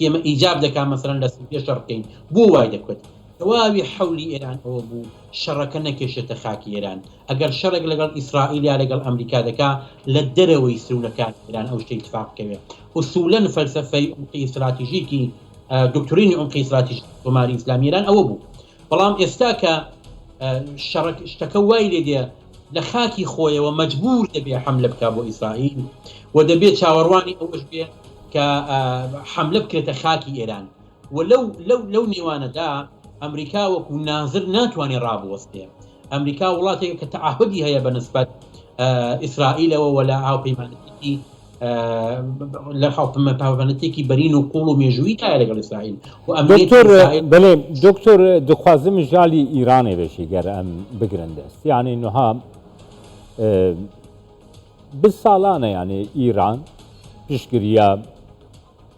Speaker 4: ئێمە ئیجاب دەکات مەسەرەن لە سووریا شەڕ بکەین بۆ وای دەکوت تەواوی حەولی ئێران ئەوە بوو شەڕەکە نەکێشێتە خاکی ئێران. ئەگەر شەڕێک لەگەڵ ئیسرائیل یا لەگەڵ ئەمریکا دەکا لە دەرەوەی سروولەکان ئێران ئەو شتەی اتفاق بکەوێت. ئوسوولەن فەلسەفەی عمقی ئیستراتیژیکی دکتۆرینی عمقی ئیستراتیژی کۆماری ئیسلامی ئێران ئەوە بوو. بەڵام ئێستا کە شتەکە وای لێ دێ لە خاکی خۆیەوە مەجبور دەبێ حملە بکا بۆ ئیسرائیل و دەبێت چاوەڕوانی ئەوەش بێ کە حملە بکرێتە خاکی ئێران و لەو نێوانەدا ئەمریکا وەکو نازر ناتوانێت ڕابوەستێ. ئەمریکا وڵاتێک کە تەعهدی هەیە بە نسبەت ئیسرائیلەوە وە لە هاوپەیمانەتێکی لە هاوپەیمانەتێکی بەرین و قوڵ و مێژووی تایە لەگەڵ ئیسرائیل و
Speaker 2: بەڵێ دکتۆر دخوازم ژالی ئیرانێ بەشی گەر ئەم بگرن دەست یعنی نوها ب ساڵانە یعنی ئیران پشتگیریە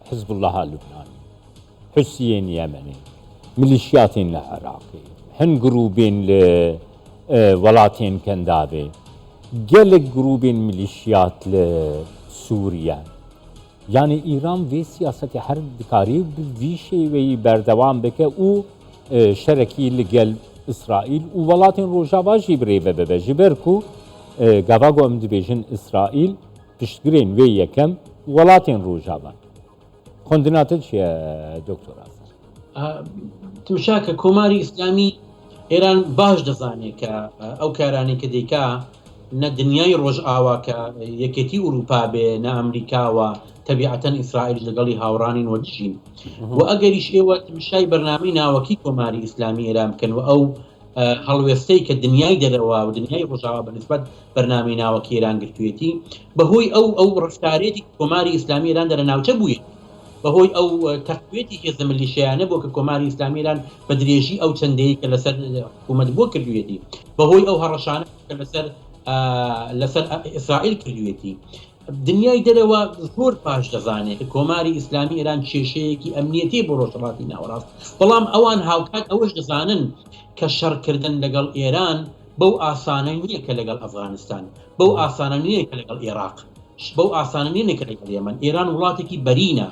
Speaker 2: حزب الله لوبنانی، حوسیین یەمەنی، میلیشیاتین لە عێراقی، هەن گروپین لە وڵاتین کەنداوێ، gelek grubên milîşiyat li Sûriye. Yani İran vê siyaseti her dikarî bi vî şêweyî berdewam bike û şerekî li gel İsraîl û welatên Rojava jî birêve bibe ji ber ku gava got em dibêjin İsraîl piştgirên wê yekem welatên Rojava. Xwendina te çi ye Doktor Hasan?
Speaker 4: Timşaka Komarî İslamî ئێران باش دەزانێت کە ئەو کارانی کە دەیکا نە دنیای ڕۆژئاوا کە یەکێتی ئوروپا بێ نە ئەمریکاوە تەبیعەتەن ئیسرائیل لەگەڵی هاوڕانین وەدژین و ئەگەریش ئێوە تمشای بەرنامەی ناوەکی کۆماری ئیسلامی ئێران بکەن و ئەو هەڵوێستەی کە دنیای دەرەوە و دنیای ڕۆژاوا بەنسبەت بەرنامەی ناوەکی ئێران گرتوویەتی بەهۆی ئەو ڕفتارێتی کۆماری ئیسلامی ئێران دەرە ناوچە بووە، بەهۆی ئەو تەقوێتی هێزە ملیشیانە بۆ کە کۆماری ئیسلامی ئێران بە درێژی ئەو چەندەیە کە لەسەر حکوومەت بۆ کردوێتی، بەهۆی ئەو هەڕەشانە کە لەسەر ئیسرائیل کردوێتی. دنیای دەرەوە زۆر پاش دەزانێت کە کۆماری ئیسلامی ئێران کێشەیەکی ئەمنیەتی بۆ ڕۆژهەڵاتی ناوەڕاست، بەڵام ئەوان هاوکات ئەوەش دەزانن کە شەڕکردن لەگەڵ ئێران بەو ئاسانە نییە کە لەگەڵ ئەفغانستان، بەو ئاسانە نییە کە لەگەڵ عێراق، بەو ئاسانە نییە کە لەگەڵ یەمەن. ئێران وڵاتێکی بەرینە،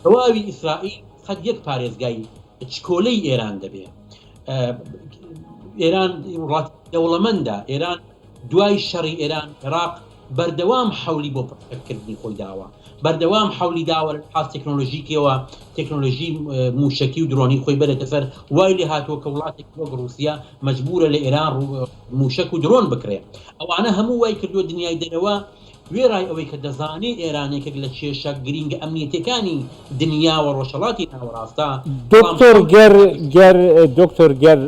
Speaker 4: ڕواوی ئیسرائیل قەت یەک پارێزگای چکۆلەی ئێران دەبێت. ئێران وڵات دەوڵەمەندە، ئێران دوای شەڕی ئێران عێراق بەردەوام حەولی بۆ پڕکردنی خۆی داوە، بەردەوام حەولی داوە حاس تەکنۆلۆژیکەوە تەکنۆلۆژی موشکی و درۆنی خۆی بەرێتە سەر، وای لێ هاتووە کە وڵاتێک وەک رووسیا مەجبورە لە ئێران موشک و درۆن بکرێ. ئەوانە هەموو وای کردووە دنیای دەرەوە وێرای ئەوەی کە دەزانێت ئێرانێکێک لە کێشە گرینگە ئەمنیەتەکانی دنیا و ڕۆژهەڵاتی ناوەڕاستە.
Speaker 2: دکتۆر گەر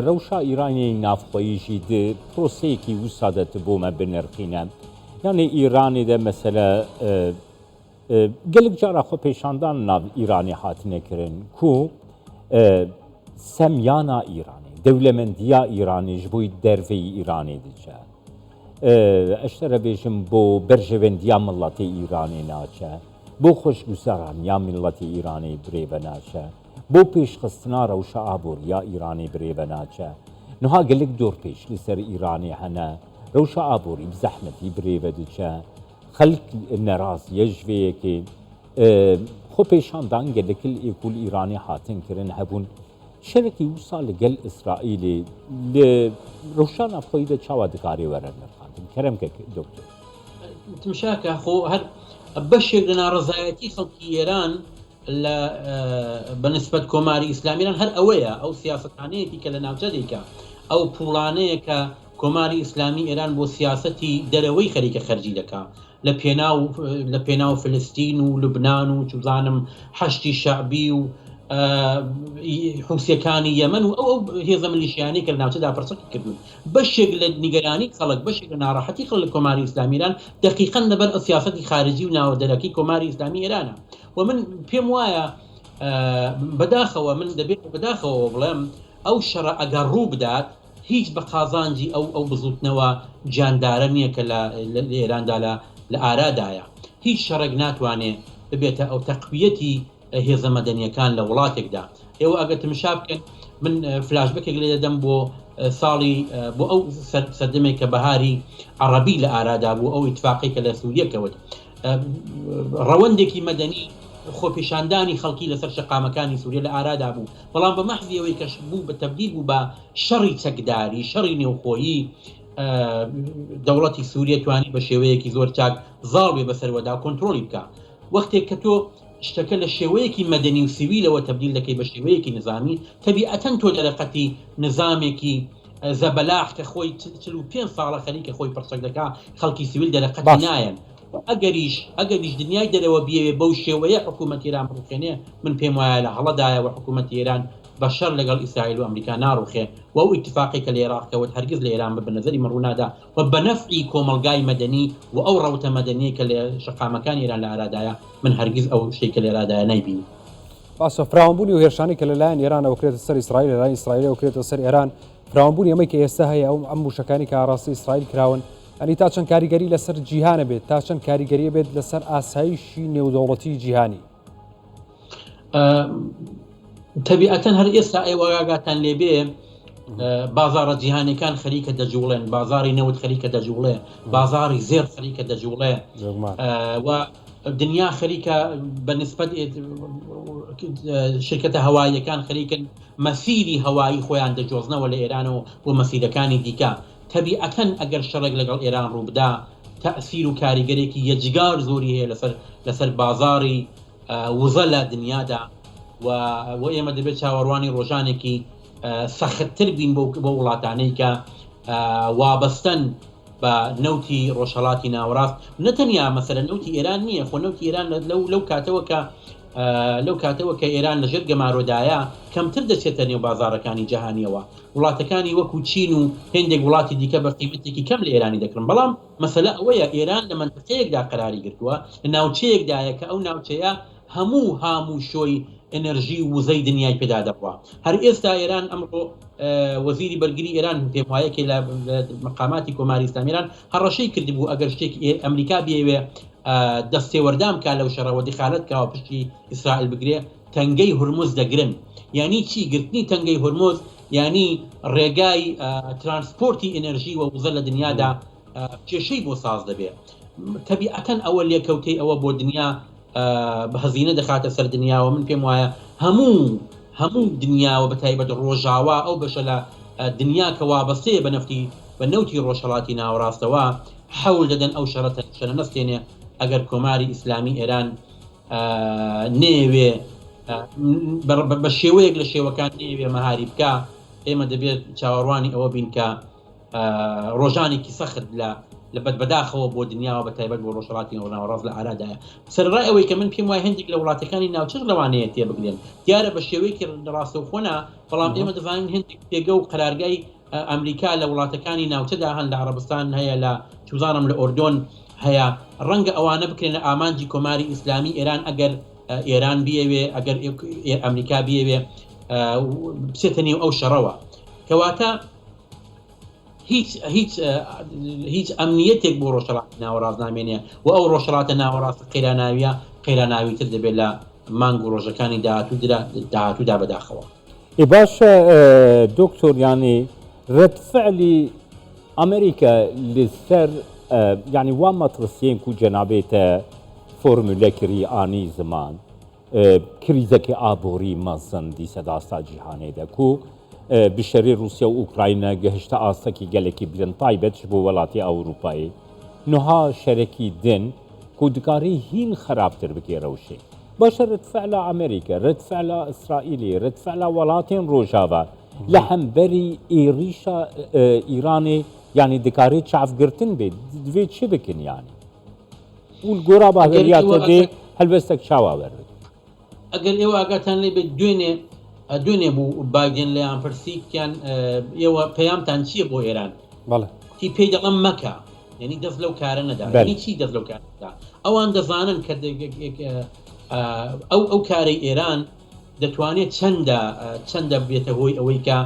Speaker 2: ڕەوشا ئیرانی نافخۆییشی پرۆسەیەکی وسا دەتبوومە بنرخینە، یعنی ئیرانی دە مەسەلە gelek cara xwe pêşandan nav İranê hatine kirin ku semyana İranê, dewlemendiya İranê ji bo derveyî İranê diçe. Ez tere bêjim bo berjevendiya milletê İranê naçe, bo xweşguzaraniya milletê İranê birêve naçe, bo pêşxistina rewşa aboriya İranê birêve naçe. Niha gelek dorpêş li ser İranê hene, rewşa aborî bi zehmetî birêve diçe. خلق نرازیه جویه که خو پیشاندان گلکل ایکول ایرانی هاتن کرن هبون شركي وصل لقل إسرائيلي لروشانا خويدة شاوة دكاري ورن نرخان كرمك دكتور
Speaker 4: تمشاكە خۆ هەر بەشێک لە ناڕزایەتی خەڵکی ئێران لە بەنسبەت کۆماری ئیسلامیران هەر ئەوەیە ئەو سیاسەتانەیەتی کە لە ناوچە دیکە ئەو پوڵانەیە کە کۆماری ئیسلامی ئێران بۆ سیاسەتی دەرەوەی خەریکە خەرجی دەکا لە پێناو فلستین و لوبناان و چوزانم حەشتی شعبی و حوسیەکانی یەمەن و ئەو هێزە ملیشیانی کە لە ناوچەدا پرسەکی کردوون بەشێک لە نیگەرانی خەڵک بەشێک لە ناڕەحەتی خەڵک لە کۆماری ئیسلامیران دقیقاً لەبەر سیاسەتی خارجی و ناوەدەرەکەی کۆماری ئیسلامی ئێرانە و من پێم وایە بەداخەوە من دەبێت بەداخەوە بڵێم ئەو شەڕە ئەگەر ڕوو بدات هیچ بە قازانجی ئەو بزوتنەوە جاندارە نییە کە لە ئێراندا لە ئارادایە هیچ شەڕێک ناتوانێت ببێتە ئەو تەقویەتی هێزە مەدەنیەکان لە وڵاتێکدا ئێوە ئەگەر تمشا بکەن من فلاشبەکێک لێ دەدەم بۆ ساڵی بۆ ئەو سەردەمێک کە بەهاری عەرەبی لە ئارادا بوو ئەو ئیتفاقی کە لە سووریە کەوت ڕەوەندێکی مەدەنی خۆپیشاندانی خەڵکی لەسەر شەقامەکانی سووریا لە ئارادا بوو بەڵام بە مەحضی ئەوەی کەش بوو بە تەبدیل بوو بە شەڕی چەکداری شەڕی نێوخۆیی دەوڵەتی سووریا توانی بە شێوەیەکی زۆر چاک زاڵ بێ بەسەروەدا کۆنتترۆلی بکە وەختێک کە تۆ شتەکە لە شێوەیەکی مەدەنی و سیویلەوە تەبدیل دەکەی بە شێوەیەکی نظامی تەبیعەتەن تۆ دەرەقەتی نظامێکی زەبەلاح کە خۆی 45 ساڵە خەریکە خۆی پرسەک دەکا خەڵکی سیویل دەرەقەتی نایەن ئەگەریش دنیای دەرەوە بیەوێ بەو شێوەیە حکوومەت ئێران بڕوخێنێ من پێم وایە لە هەڵەدایە و حکوومەت ئێران بە شەڕ لەگەڵ ئیسرائیل و ئەمریکا ناڕوخێ و ئەو ئیتفاقی کە لە عێراق کەوت هەرگیز لە ئێران بە نەزەری من ڕوونادا و بە نەفعی کۆمەلگای مەدەنی و ئەو ڕەوتە مەدەنیە کە لە شەقامەکانی ئێران لە ئارادایە من هەرگیز ئەو شتێک کە لە ئێرادایە نایبینی
Speaker 3: باسە فراوانبوونی و هێرشانی کە لەلایەن ئێرانەوە کرێتە سەر ئیسرائیل لەلایەن ئیسرائیلەوە کرێتە سەر ئێران فراوانبوونی ئەمەی کە ئێستا هەیە ئەم وشەکانی کە ئاڕاستی ئیسرائیل کراون ئەنی تا چەند کاریگەری لەسەر جیهانە بێت تا چەند کاریگەریە بێت لەسەر ئاسایشی نێودەوڵەتی جیهانی
Speaker 4: تەبیعەتەن هەر ئێستا ئێوەگاتان لێبێ بازارە جیهانیەکان خەریکە دەجوڵێن بازاری نەوت خەریکە دەجوڵێ بازاری زێر خەریکە دەجوڵێ و دنیا خەریکە بەنسبەت شرکەتە هەواییەکان خەریکن مەسیری هەوایی خۆیان دەجۆزنەوە لە ئێرانەوە بۆ مەسیرەکانی دیکە تەبیعەتەن ئەگەر شەڕێک لەگەڵ ئێران ڕووبدا تەئسیر و کاریگەرێکی یەجگار زۆری هەیە لەسەر بازاری وزە لە دنیادا و ئێمە دەبێت چاوەڕوانی ڕۆژانێکی سەختتر بین بۆ وڵاتانەی کە وابەستن بە نەوتی ڕۆژهەڵاتی ناوەڕاست نەتەنیا مەسەلە نەوتی ئێران نییە خۆ نەوتی ئێران لەو کاتەوە کە ئێران لەژێر گەمارۆدایە کەمتر دەچێتە نێو بازارەکانی جەهانیەوە وڵاتەکانی وەکو چین و هێندێک وڵاتی دیکە بە قیمەتێکی کەم لە ئێرانی دەکڕن بەڵام مەسەلە ئەوەیە ئێران لە منتەقەیەکدا قەراری گرتووە لە ناوچەیەکدایە کە ئەو ناوچەیە هەموو شۆی ئەنەرژی وزەی دنیای پێدا دەبووە هەر ئێستا ئێران ئەمڕۆ وەزیری بەرگری ئێران پێم وایەکێ لە مقاماتی کۆماری ئیسلامیران هەڕەشەی کردبوو ئەگەر شتێکی ئەمریکا بێوێ دەستێوەردام کا لەو شەڕەوە دخالەت کاوە پشتی ئیسرائیل بگرێ تەنگەی هورموز دەگرن یعنی چی گرتنی تەنگەی هورموز یعنی ڕێگای ترانسپۆرتی ئەنەرژی و وزە لە دنیادا کێشەی بۆ ساز دەبێت تەبیعەتەن ئەوە لێکەوتەی ئەوە بۆ دنیا بە هەزینە دەخاتە سەر دنیاوە من پێم وایە هەموو دنیاوە بە تایبەت ڕۆژاوا ئەو بەشە لە دنیا کە وابەستەیە بە نەوتی ڕۆژهەڵاتی ناوەڕاستەوە حەول دەدەن ئەو شەڕە نەستێنێ ئەگەر کۆماری ئیسلامی ئێران نێوێ بە شێوەیەک لە شێوەکان نێوێ مەهاری بکە ئێمە دەبێت چاوەڕوانی ئەوە بین کە ڕۆژانێکی سەخت لە بەدبەداخەوە بۆ دنیاوە بە تایبەت بۆ ڕۆژهەڵاتی ناوەڕاست لە ئارادایە سەرڕای ئەوەی کە من پێم وایە هەندێک لە وڵاتەکانی ناوچەر لەوانەیە تێبگرێن دیارە بە شێوەیەکی ڕاستەوخۆنا بەڵام ئێمە دەزانین هەندێک پێگە و قەرارگای ئەمریکا لە وڵاتەکانی ناوچەدا هەن لە عەرەبستان هەیە لە چوزانم لە ئۆردۆن هەیە ڕەنگە ئەوانە بکرێن لە ئامانجی کۆماری ئیسلامی ئێران ئەگەر ئێران بیەوێ ئەگەر ئەمریکا بیەوێ بچێتە نێو ئەو شەڕەوە کەواتە هیچ ئەمنیەتێک بۆ ڕۆژهەڵاتی ناوەڕاست نامێنێ و ئەو ڕۆژهەڵاتە ناوەڕاست قەیراناویتر دەبێت لە مانگ و ڕۆژەکانی داهاتوودا بەداخەوە
Speaker 2: باشە دکتۆر یانی ردفعلی ئەمریکا لەسەر یعنی وا مەترسیین و جەنابێتە فۆرمولەکری ئانی زمان کریزەکی ئابووری مەزن دیسە داستا جیهانێ دەکو بشەری رووسیا و ئوکراینە گەهشتە ئاستەکی گەلێکی بلند تایبەتش بۆ وڵاتی ئەوروپایی نها شەرەکی دن کودکاری هین خراپتر بکێرەوشێ باشە ردفعلا ئەمریکا ردفعلا ئیسرائیلی ردفعلا وڵاتین ڕۆژاوە لە هەمبەری ئێریشە ئیرانی یعنی دکاری چافگرتن بێت دوێ چی بکن یانی اون گۆرا باگەریاتە دێ هەلبەستێک چاواوەر
Speaker 4: ئەگەر ئێوە ئاگاتان لێ بێت دوێنێ بوو بایدێن لەیان پرسییان ئێوە پەیامتان چییە بۆ ئێران تی پێی دەڵم مەکە یعنی دەست لەو کارە نەدا چی دەست لەو کاردا ئەوان دەزانن کە ئەو کارەی ئێران دەتوانێت چەندە بێتە هۆی ئەوەی کە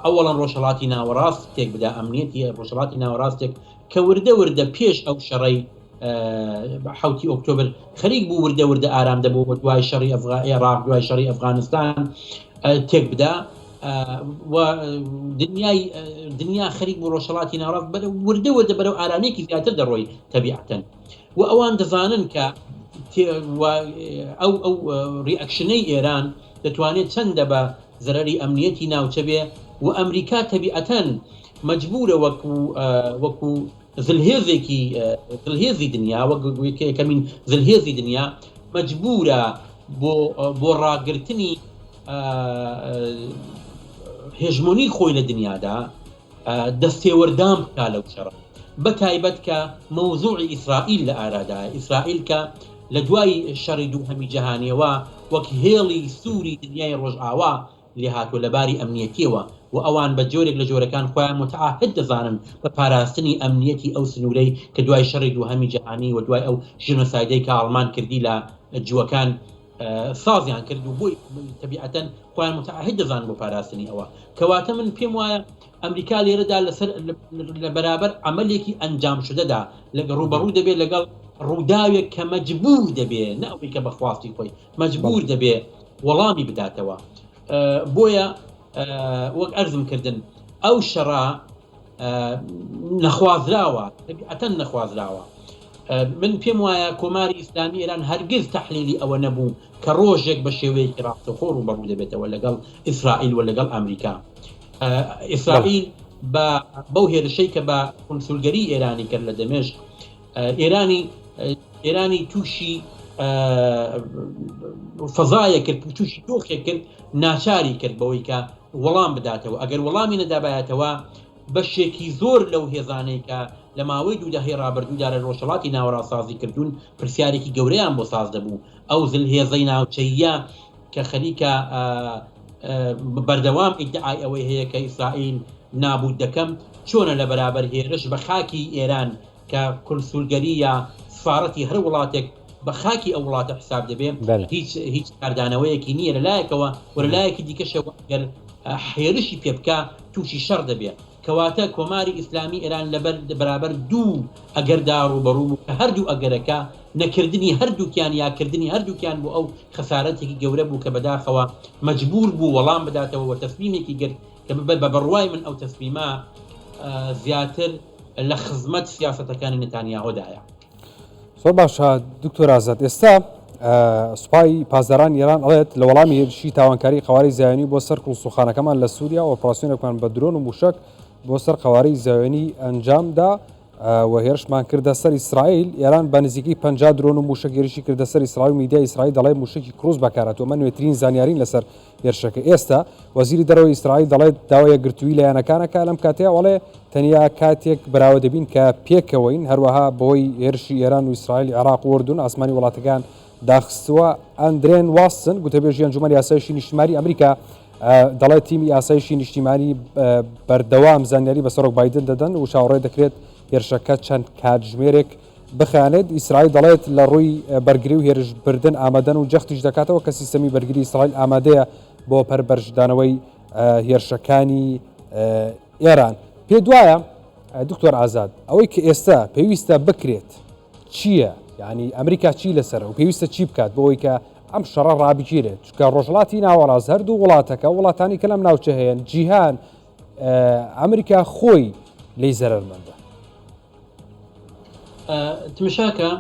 Speaker 4: ئەوەڵەن ڕۆژهەڵاتی ناوەڕاست تێک بدا ئەمنیەتی ڕۆژهەڵاتی ناوەڕاستێک کە وردە پێش ئەو شەڕەی 7 ئۆکتۆبر خەریک بوو وردە ئارام دەبوو بە دوای شەڕی عێراق دوای شەڕی ئەفغانستان تێک بدا و دنیا خەریک بوو ڕۆژهەڵاتی ناوەڕاست وردە بەرەو ئارامێکی زیاتر دەڕۆی تەبیعەتەن و ئەوان دەزانن کە ئەو ریئەکشنەی ئێران دەتوانێت چەندە بە زەرەری ئەمنیەتی ناوچە بێ و ئەمریکا تەبیعەتەن مەجبورە وەکو زلهێزی دنیا وەکەمین زلهێزی دنیا مەجبورە بۆ ڕاگررتنی هێژمۆنی خۆی لە دنیادا دەستێوەردام بکا لەو شەڕە بە تایبەت کە مەوزوعی ئیسرائیل لە ئارادایە ئیسرائیل کە لە دوای شەڕی دووهەمی جەهانیەوە وەک هێڵی سووری دنیای ڕۆژئاوا لێ هاتووە لەباری ئەمنیەتیەوە و ئەوان بە جۆرێک لە جۆرەکان خۆیان متعاهد دەزانن بە پاراستنی ئەمنیەتی ئەو سنوورەی کە دوای شەڕی دووهەمی جەهانی و دوای ئەو ژنۆسایدەی کە ئاڵمان کردی لە جووەکان سازیان کرد و بۆی تەبیعەتەن خۆیان متعاهد دەزانن بۆ پاراستنی ئەوە کەواتە من پێم وایە ئەمریکا لێرەدا لە بەرابەر عملێکی ئەنجام شدەدا ڕوبەڕوو دەبێت لەگەڵ ڕووداوێک کە مەجبور دەبێت نەوەی کە بەخواستی خۆی مەجبور دەبێت وەڵامی بداتەوە بۆیە وەک ئەرزم کردن ئەو شەڕا نەخوازراوە تەبیعەتەن نەخوازراوە من پێم وایە کۆماری ئیسلامی ئێران هەرگیز تەحلیلی ئەوە نەبوو کە ڕۆژێک بە شێوەیەکی ڕاستەوخۆ ڕوبەڕوو دەبێتەوە لەگەڵ ئیسرائیل و لەگەڵ ئەمریکا ئیسرائیل بەو هێرشەی کە بە کۆنسولگەری ئێرانی کرد لە دەمێشق ئێرانی تووشی فەزایە کرد تووشی دۆخێک کرد ناچاری کرد بەوەی کە وەڵام بداتەوە ئەگەر وەڵامی نەدابایەتەوە بەشێکی زۆر لەو هێزانەی کە لە ماوەی دوودەهەی ڕابردوودا لە ڕۆژهەڵاتی ناوەڕاستسازی کردوون پرسیارێکی گەورەیان بۆ ساز دەبوو ئەو زلهێزەی ناوچەیە کە خەریکە بەردەوام ئیدعای ئەوەی هەیە کە ئیسرائیل نابوود دەکەم چۆنە لە بەرابەر هێرش بە خاکی ئێران کە کۆنسولگەری یا سفارەتی هەر وڵاتێک بە خاکی ئەو وڵاتە حساب دەبێت هیچ کاردانەوەیەکی نییە لەلایەکەوە وەلایەکی دیکەشەوە ئەگەر هێرشی پێ بکە تووشی شەڕ دەبێت کەواتە کۆماری ئیسلامی ئێران لەبەر بەرابەر دوو ئەگەردا ڕوبەڕوو کە هەردوو ئەگەرەکە نەکردنی هەردووکیان یاکردنی هەردووکیان بۆ ئەو خەسارەتێکی گەورە بوو کە بەداخەوە مەجبور بوو وەڵام بداتەوە و تەسلیمێکی گرت کە بە بەڕوای من ئەو تەسلیمە زیاتر لە خزمەت سیاسەتەکانی نەتانیاهۆدایە.
Speaker 3: زۆر باشە دکتۆر ئازاد ئێستا سوپای پاسداران ئێران ئەڵێت لە وەڵامی هێرشی تاوانکاری قەواری زایۆنی بۆ سەر کوڵسوخانەکەمان لە سووریا ئۆپراسیۆنێکمان بە درۆن و موشک بۆ سەر قەواری زایۆنی ئەنجامدا و هێرشمان کردە سەر ئیسرائیل ئێران بە نزیکی 50 درۆن و موشک هێرشی کردە سەر ئیسرائیل و میدیای ئیسرائیل دەڵێت موشکی کروز بەکارەوە ئەمە نوێترین زانیارین لەسەر هێرشەکە ئێستا وەزیری دەرەوەی ئیسرائیل دەڵێت داوای یەکگرتووی لە یانەکانەکە لەم کاتەیە وەڵێ تەنیا کاتێک بەراوە دەبین کە پێکەوەین هەروەها بەوەی هێرشی ئێران و ئیسرائیل عێراق وردون ئاسمانی وڵاتەکان داخستووە. ئەندرێن واستن گوتەبێژی ئەنجومەن یاسایشی نیشتیمانی ئەمریکا دەڵێت تیمی یاسایشی نیشتیمانی بەردەوام زانیاری بەسەرۆک بایدن دەدەن و چاوەڕێ دەکرێت هێرشەکە چەند کاتژمێرێک بخانێت. ئیسرائیل دەڵێت لە ڕووی بەرگری و هێرشبردن ئامادەن و جەختیش دەکاتەوە کە سیستەمی بەرگری ئیسرائیل ئامادەیە بۆ پەربەرشدانەوەی هێرشەکانی ئێران. پێ دوایە دکتۆر ئازاد ئەوەی کە ئێستا پێویستە بکرێت چییە؟ یعنی ئەمریکا چی لەسەر و پێویستە چی بکات بۆەوەی کە ئەم شەڕە ڕابگیرێت چکە ڕۆژهڵاتی ناوەڕاست هەردوو وڵاتەکە وڵاتانی کە لەم ناوچە هەیەن جیهان ئەمریکا خۆی لی زەرمەندە.
Speaker 4: تمشاکە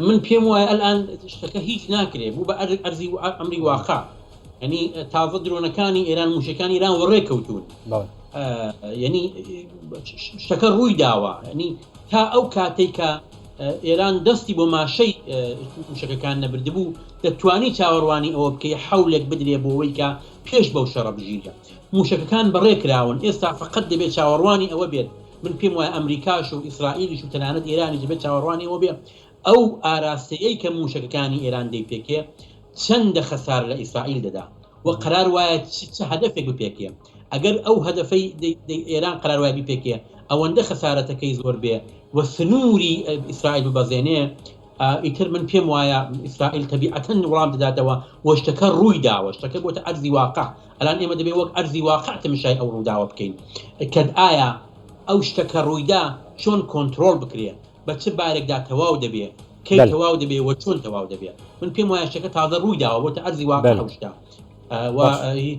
Speaker 4: من پێم وایە ئەلان شتەکە هیچ ناکرێت بوو بە ئەرزی ئەمری واقع ینی تازە درۆنەکانی ئێران موشەکانی ئێران وەڕێکەوتون ینی شتەکە ڕووی داوە ینی تا ئەو کاتێک کە ئێران دەستی بۆ ماشەی موشەکەکان نەبردبوو دەتوانی چاوەڕوانی ئەوە بکەی حولێک بدرێ بۆەوەی کە پێش بەو شەڕە بژیرە موشەکەکان بەڕێکراون ئێستا فقط دەبێت چاوەڕوانی ئەوە بێت من پێم وایە ئەمریکاش و ئیسرائیلیش و تەنانەت ئێرانی دەبێت چاوەڕوانی ئەوە بێت ئەو ئاراستەیەی کە موشەکەکانی ئێران دەیپێکێ چەندە خەسار لە ئیسرائیل دەدا و قرار وایە چ هەدەفێک بپێکێ ئەگەر ئەو هەدەفەی ئێران قرار وایە بپێکێ ئەوەندە خەسارەتەکەی زۆر بێ و سنووری ئیسرائیل ببەزێنێ ئیتر من پێم وایە ئیسرائیل تەبیعەتەن وڵام دەداتەوە و شتەکە ڕووی داوە شتەکە بۆتە ئەرزی واقع ئەلان ئێمە دەبێت وەک ئەرزی واقع تەماشای ئەو ڕووداوە بکەین کە ئایا ئەو شتەکە ڕوویدا چۆن کۆنتترۆل بکرێ بە چه بارێکدا تەواو دەبێت کەی تەواو دەبێت و چۆن تەواو دەبێت من پێم وایە شتەکە تازە ڕووی داوە بۆتە ئەرزی واقع شتا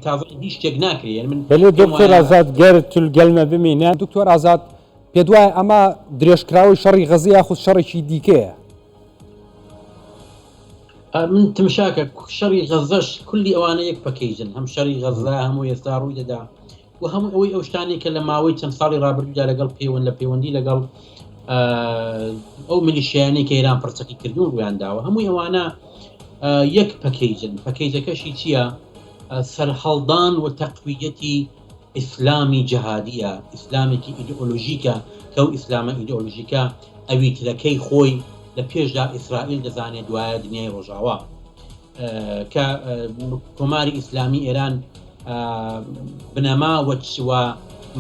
Speaker 4: تازە هیچ شتێک ناکرێت من
Speaker 2: دکتۆر ئازاد گەر تولگەلمە بمینە
Speaker 3: دکتۆر ئازاد پێ دوایە ئەمە درێژکراوی شەڕی غەزی یاخود شەڕێکی دیکەیە
Speaker 4: من تمشاکە شەڕی غەزەش کولی ئەوانە یەک پەکەیجن هەم شەڕی غەزا هەموو ئێستا ڕووی دەدا و هەموو ئەوەی ئەو شتانی کە لە ماوەی چەند ساڵی ڕابردوودا لەگەڵ پەیوەندی لەگەڵ ئەو میلیشیانەی کە ئێران پرچەکی کردوون ڕویان داوە هەمووی ئەوانە یەک پەکەیجن پەکەیجەکەشی چییە سەرهەڵدان و تەقویەتی ئیسلامی جەهادیە ئیسلامێکی ئیدئۆلۆژیکە کە ئەو ئیسلامە ئیدئۆلۆژیکە ئەویترەکەی خۆی لە پێشدا ئیسرائیل دەزانێت دوایە دنیای ڕۆژاوا کە کۆماری ئیسلامی ئێران بنەما وەچوە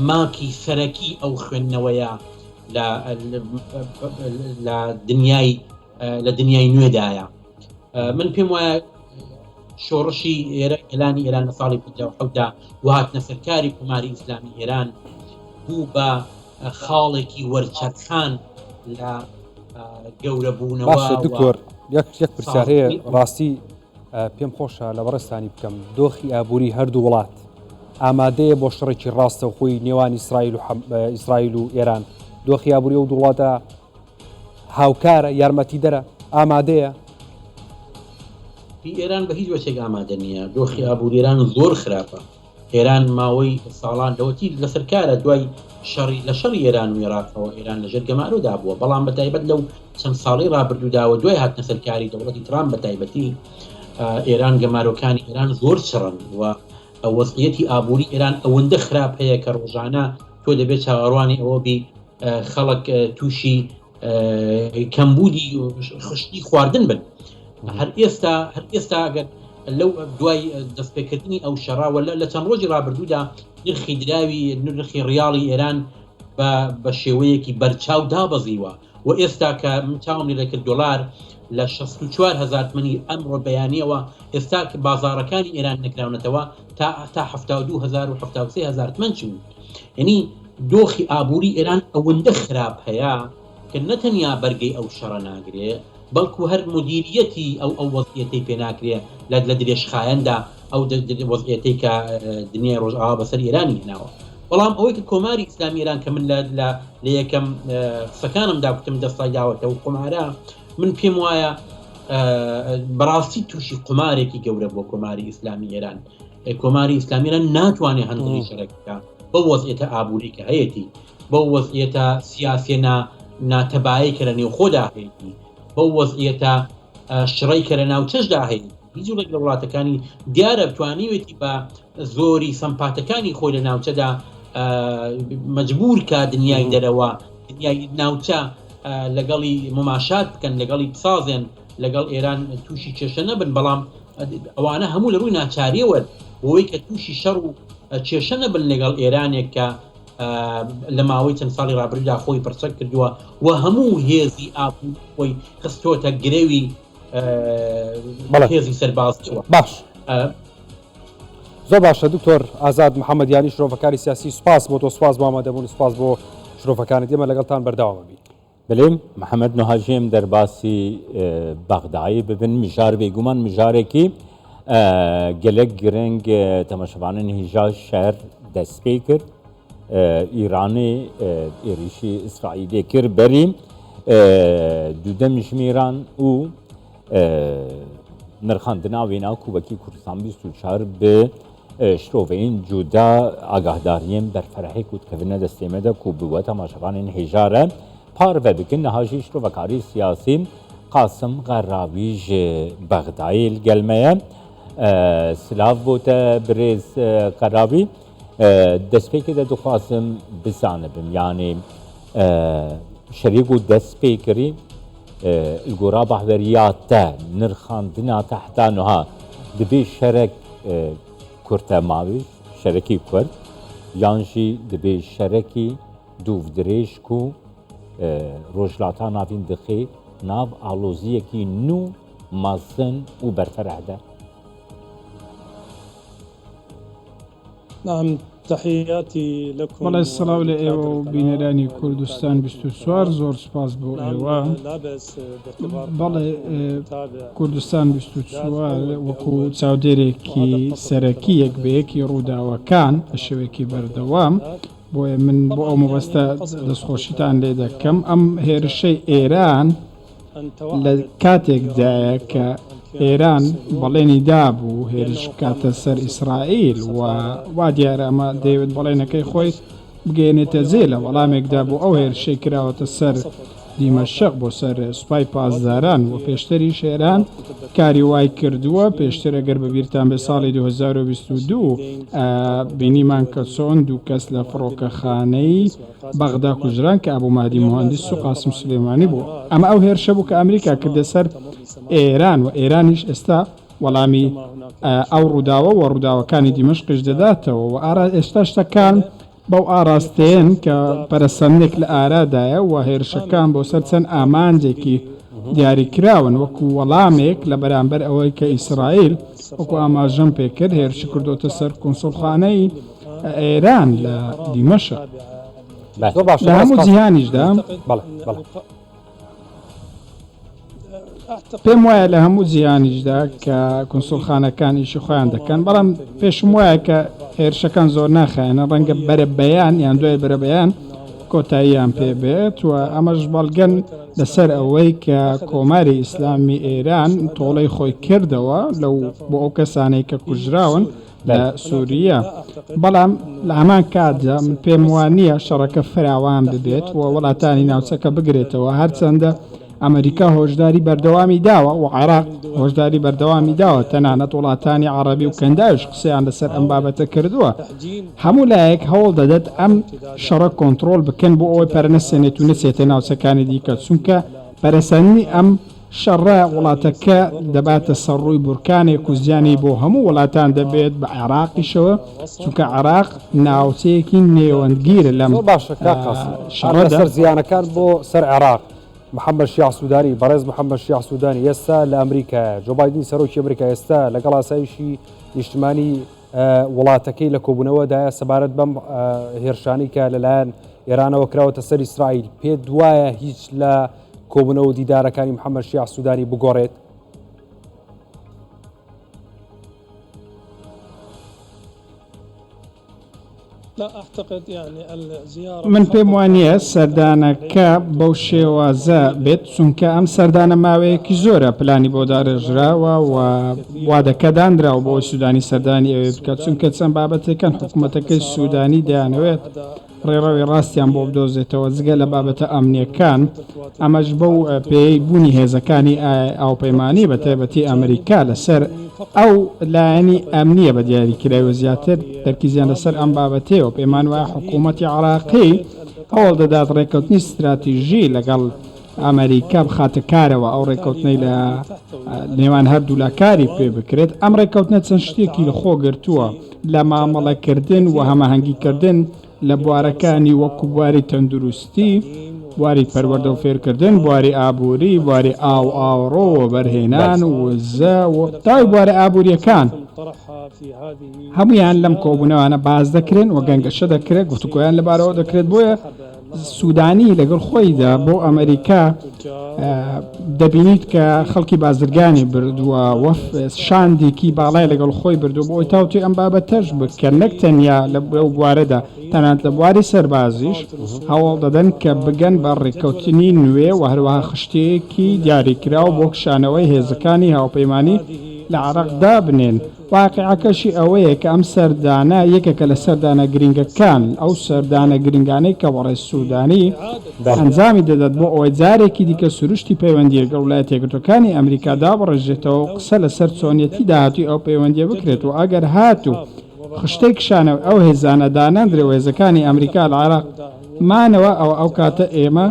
Speaker 4: ماکی سەرەکی ئەو خوێندنەوەیە لە دنیای نوێدایە من پێم وایە شۆڕشی ئێرانی ئێران لە ساڵی 1950دا وهاتنە سەرکاری کۆماری ئیسلامی ئێران بوو بە خاڵێکی وەرچەکان لە گەورە بوونەوە
Speaker 3: دکتۆر یەک پرسیار هەیە ڕاستی پێم خۆشە لە بەڕستانی بکەم دۆخی ئابووری هەردوو وڵات ئامادەیە بۆ شەڕێکی ڕاستە و خۆی نێوان ئیسرائیل و ئێران دۆخی ئابووری و وڵاتە هاوکارە یارمەتی دەرە ئامادەیە
Speaker 4: ئێران بە هیچ وەچێک ئامادە نییە دۆخی ئابووری ئێران زۆر خراپە ئێران ماوەی ساڵان دەوەتی لە سەرکارە دوای لە شەڕی ئێران و عێراقەوە ئێران لە ژێر گەمارۆدا بووە بەڵام بە تایبەت لەو چەند ساڵی ڕابردووداوە دوای هاتنە سەرکاری دەوڵەتی ترامپ بە تایبەتی ئێران گەمارۆکانی ئێران زۆر چڕن و وەزعیەتی ئابووری ئێران ئەوەندە خراپ هەیە کە ڕۆژانە تۆ دەبێت چاوەڕوانی ئەوە بی خەڵک تووشی کەمبودی خشتی خواردن بن هەر ئێستا ئەگەر لەو دوای دەستپێکردنی ئەو شەڕاوە لە چەند ڕۆژی ڕابردوودا نرخی دراوی نرخی ڕیاڵی ئێران بە شێوەیەکی بەرچاو دابەزیوە و ئێستا کە من چاوم لێ کرد دۆلار لە 64,000 تمەنی ئەمڕۆ بەیانیەوە ئێستا کە بازاڕەکانی ئێران نەکراونەتەوە تا 72,000 تمەن چوون یعنی دۆخی ئابووری ئێران ئەوەندە خراپ هەیە کە نەتەنیا بەرگەی ئەو شەڕە ناگرێ بەڵکو هەر مدیریەتی ئەو وەزعیەتەی پێ ناکرێ لە درێژخایەندا ئەو وەزعیەتەی کە دنیای ڕۆژئاوا بەسەر ئێرانی هێناوە بەڵام ئەوەی کە کۆماری ئیسلامی ئێران کە من لە یەکەم قسەکانمدا گوتم دەستای داوەتەوە قومارە من پێم وایە بەڕاستی تووشی قمارێکی گەورە بۆ کۆماری ئیسلامی ئێران کۆماری ئیسلامی ئێران ناتوانێت هەندڵی شەڕێکەکە بەو وەزعیەتە ئابووری کە هەیەی بەو وەزعیەتە سیاسی ناتەبایی کە لە نێو خۆدا هەیەی بەو وەزعیەتە شڕی کە لە ناوچەشدا هەیە هیچ لە وڵاتەکانی دیارە بتوانیوێتی بە زۆری سەمپاتەکانی خۆی لە ناوچەدا مەجبور کە دنیای دەرەوە دنیای ناوچە لەگەڵی مماشات بکەن لەگەڵی بسازێن لەگەڵ ئێران تووشی کێشە نەبن بەڵام ئەوانە هەموو لە ڕووی ناچاریەوە بۆی کە تووشی شەڕ و کێشە نەبن لەگەڵ ئێرانێک کە لە ماوەی چەند ساڵی ڕابردوودا خۆی پرچەک کردووە و هەموو هێزی ئابووری خۆی خستۆتە گرێوی هێزی سەربازیەوە
Speaker 3: باش زۆر باشە دکتۆر ئازاد محەممەدیانی شرۆڤەکانی سیاسی سوپاس بۆ تۆ سوپاس بۆ ئامادەبوون سوپاس بۆ شرۆڤەکانت ئێمە لەگەڵتان بەرداوامە بین
Speaker 2: بلێم محەممەد نوهاژێم دەرباسی بەغدایی ببن میژار بێگومان میژارێکی gelek giring temaşevanên hîja şer dest pê kir Îranê êrişî İsraîlê kir berî دوودەمژمیران و نرخاندنا وێنا کوبەکی کوردستان 24 بە شرۆڤین جودا ئاگاهداریên berferehê ku dikevine destê de ku bi we temaşevanên hêjare parve bikin nihajî şrovekarî siyasî Qasım Qerrawî ji Bexdayê li gel me ye silav bû te birêz Qerrawî destpêkê de dixwazim bizanibim yanî şerîk û destpêkirî li gora bahweriya te nirxandina te heta niha dibê şerek Kurte mavî şerekî Kurd yan jî dibê şerekî dûvdirêj ku rojhilata navîn dixê nav aloziyekî nû mezin û berfereh de.
Speaker 5: نعم تحياتي لكم
Speaker 6: والله السلام لإيوة بينراني كردستان 24 زور سپاس بو إيوة والله كردستان 24 وكو تساوديريكي سركيك بيكي رودا وكان الشويكي بردوام بو من بو مبستا دسخوشيتان ليدا كم أم هيرشي إيران لكاتيك دايك إيران بەڵێنی دابوو هێرش کاتە سەر ئیسرائیل و دیارە ئەمە دەیەوێت بەڵێنەکەی خۆی بگەێنێتە جێ لە وەڵامێکدا بوو ئەو هێرشەی کراوەتە سەر دیمەشق بۆ سەر سوپای پاسداران و پێشتری شێران کاری وای کردووە پێشتر ئەگەر بەبیرتان بە ساڵی 2022 بینیمان کە چۆن دوو کەس لە فڕۆکەخانەی بەغدا کوژران کە ئابوو مادی مهندس و قاسم سلێمانی بوو ئەمە ئەو هێرشە بوو کە ئەمریکا کردە سەر ئێران و ئێرانیش ئێستا وەڵامی ئەو ڕووداوە و ڕووداوەکانی دیمەشقش دەداتەوە و ئێستا شتەکان بەو ئاراستەیەن کە پەرەسەندێک لە ئارادایە و هێرشەکان بۆ سەر چەند ئامانجێکی دیاریکراون وەکو وەڵامێک لە بەرامبەر ئەوەی کە ئیسرائیل وەکو ئاماژەم پێکرد هێرشی کردوتە سەر کۆنسڵخانەی ئێران لە دیمەشق لە هەموو جیهانیشدا پێم وایە لە هەموو جیهانیشدا کە کۆنسڵخانەکانیشی خۆیان دەکەن بەڵام پێشم وایە کە هێرشەکان زۆر ناخایەنە ڕەنگە بەرە بەیان یان دوای بەرە بەیان کۆتاییان پێ بێت و ئەمەش بەڵگەن لەسەر ئەوەی کە کۆماری ئیسلامی ئێران تۆڵەی خۆی کردەوە لەو بۆ ئەو کەسانەی کە کوژراون لە سووریا بەڵام لە هەمان کاتدا من پێم وانە شەڕەکە فراوان ببێت و وڵاتانی ناوچەکە بگرێتەوە هەرچەندە ئەمریکا هۆشداری بەردەوامی داوە و عێراق هۆشداری بەردەوامی داوە تەنانەت وڵاتانی عەرەبی و کەنداویش قسەیان لەسەر ئەم بابەتە کردووە هەموو لایەک هەوڵ دەدەت ئەم شەڕە کۆنتڕۆڵ بکەن بۆ ئەوەی پەرنەسێنێت و نەچێتە ناوچەکانی دیکە چونکە پەرەسەندنی ئەم شەڕە وڵاتەکە دەباتە سەرڕووی بورکانێک و زیانی بۆ هەموو وڵاتان دەبێت بە عێراقیشەوە چونکە عێراق ناوچەیەکی نێوەندگیرە لەم
Speaker 3: شەڕە سەر زیانەکان بۆ سەر عێراق محەممەد شیع سوودانی بەڕێز محەممەد شیع سوودانی ئێستا لە ئەمریکا جۆ بایدن سەرۆکی ئەمریکا ئێستا لەگەڵ ئاسایشی نیشتمانی وڵاتەکەی لە کۆبوونەوەدایە سەبارەت بەم هێرشانی کە لەلایەن ئێرانەوە کراوەتە سەر ئیسرائیل پێ دوایە هیچ لە کۆبوونەوە دیدارەکانی محەممەد شیع سوودانی بگۆڕێت
Speaker 6: من پێم وانە سەردانەکە بەو شێوازە بێت چونکە ئەم سەردانە ماوەیەکی زۆرە پلانی بۆ داڕێژراوە و وادەکە دانراوە بۆ سوودانی سەردانی ئەوێ بکات چونکە چەند بابەتەکان حکوومەتەکەی سوودانی دەیانەوێت ڕێڕەوی ڕاستیان بۆ بدۆزێتەوە جگە لە بابەتە ئەمنیەکان ئەمەش بەو پێی بوونی هێزەکانی ئاوپەیمانی بە تایبەتی ئەمریکا لەسەر ئەو لایەنی ئەمنیە بە دیاریکراوە زیاتر تەرکیزیان لەسەر ئەم بابەتەوە پەیمان وایە حکوومەتی عێراقی هەوڵ دەدات ڕێکەوتنی استراتیژی لەگەڵ ئەمریکا بخاتە کارەوە ئەو ڕێکەوتنەی لە نێوان هەردوو لاکاری پێ بکرێت ئەم ڕێکەوتنە چەند شتێکی لە خۆ گرتووە لە مامەڵەکردن و هەماهەنگیکردن لە بوارەکانی وەکو بواری تەندروستی بواری پەروەردە و فێرکردن بواری ئابووری بواری ئاوڕۆ و بەرهێنان و وزە و تای بوارە ئابوووریەکان هەمویان لەم کۆبوونەوانە باز دەکرێن و گەنگەشە دەکرێت گفتوگۆیان لەبارەوە دەکرێت بۆیە سوودانی لەگەڵ خۆیدا بۆ ئەمریکا دەبینیت کە خەڵکی بازرگانی بردووە وەف شاندێکی باڵای لەگەڵ خۆی بردو بۆ ئەوی تاوتوی ئەم بابەتەش بکە نەک تەنیا لە بوارەدا تەنانەت لە بواری سەربازیش هەوڵ دەدەن کە بگەن بە ڕێککەوتنی نوێ و هەروەها خشتەیەکی دیاریکراوە بۆ کشانەوەی هێزەکانی هاوپەیمانی لە عێراقدا بنێن. واقعەکەشی ئەوەیە کە ئەم سەردانە یەکێکە لە سەردانە گرنگەکان ئەو سەردانە گرنگانەی کە بەڕێ سوودانی ئەنجامی دەدات بۆ ئەوەی جارێکی دیکە سروشتی پەیوەندی لەگەڵ وڵایەتە یەکگرتووەکانی ئەمریکادا بڕێژێتەوە قسە لەسەر چۆنیەتی داهاتووی ئەو پەیوەندیە بکرێت و ئەگەر هاتوو خشتەی کشانەوە ئەو هێزانە داناندرێ هێزەکانی ئەمریکا لە عێراق مانەوە ئەو کاتە ئێمە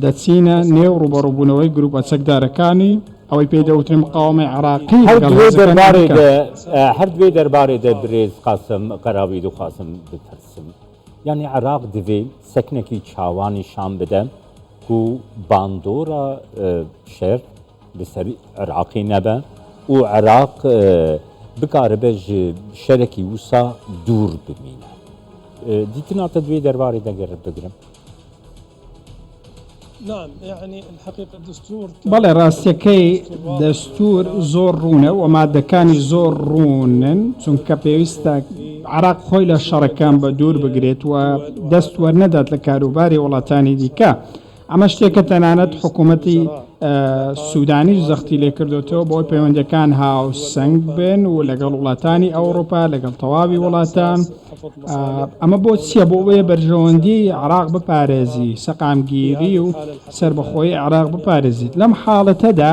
Speaker 6: دەچینە نێو ڕوبەڕووبوونەوەی گروپە چەکدارەکانی ئەوەی پێی دەوترێ مقاومەی عێراقی
Speaker 2: هەر دوێ دەربارەیدا برێز قاسم قەراوی دەخوازم بپرسم یعنی عێراق دەوێ سەکنێکی چاوانی شان بدە و باندۆرە شێر لەسەری عێراقی نەبە و عێراق بکارەبە شەرێکی وسا دوور بمینە دیتناتە دوێ دەربارەی دەگەڕ بگرم.
Speaker 6: بەڵێ ڕاستیەکەی دەستور زۆر ڕوونە و مادەکانی زۆر ڕوونن چونکە پێویستە عێراق خۆی لە شەڕەکان بە دوور بگرێت و دەست وەرنەدات لە کاروباری وڵاتانی دیکە. ئەمە شتێکە تەنانەت حکوومەتی سوودانی زەختی لێ کردوێتەوە بۆی پەیوەندەکان هاوسەنگ بن و لەگەڵ وڵاتانی ئەوروپا لەگەڵ تەواوی وڵاتان ئەمە بۆ چییە بۆ وێ بەرژەوەندی عێراق بپارێزی سەقامگیری و سربەخۆی عێراق بپارێزیت. لەم حاڵەتەدا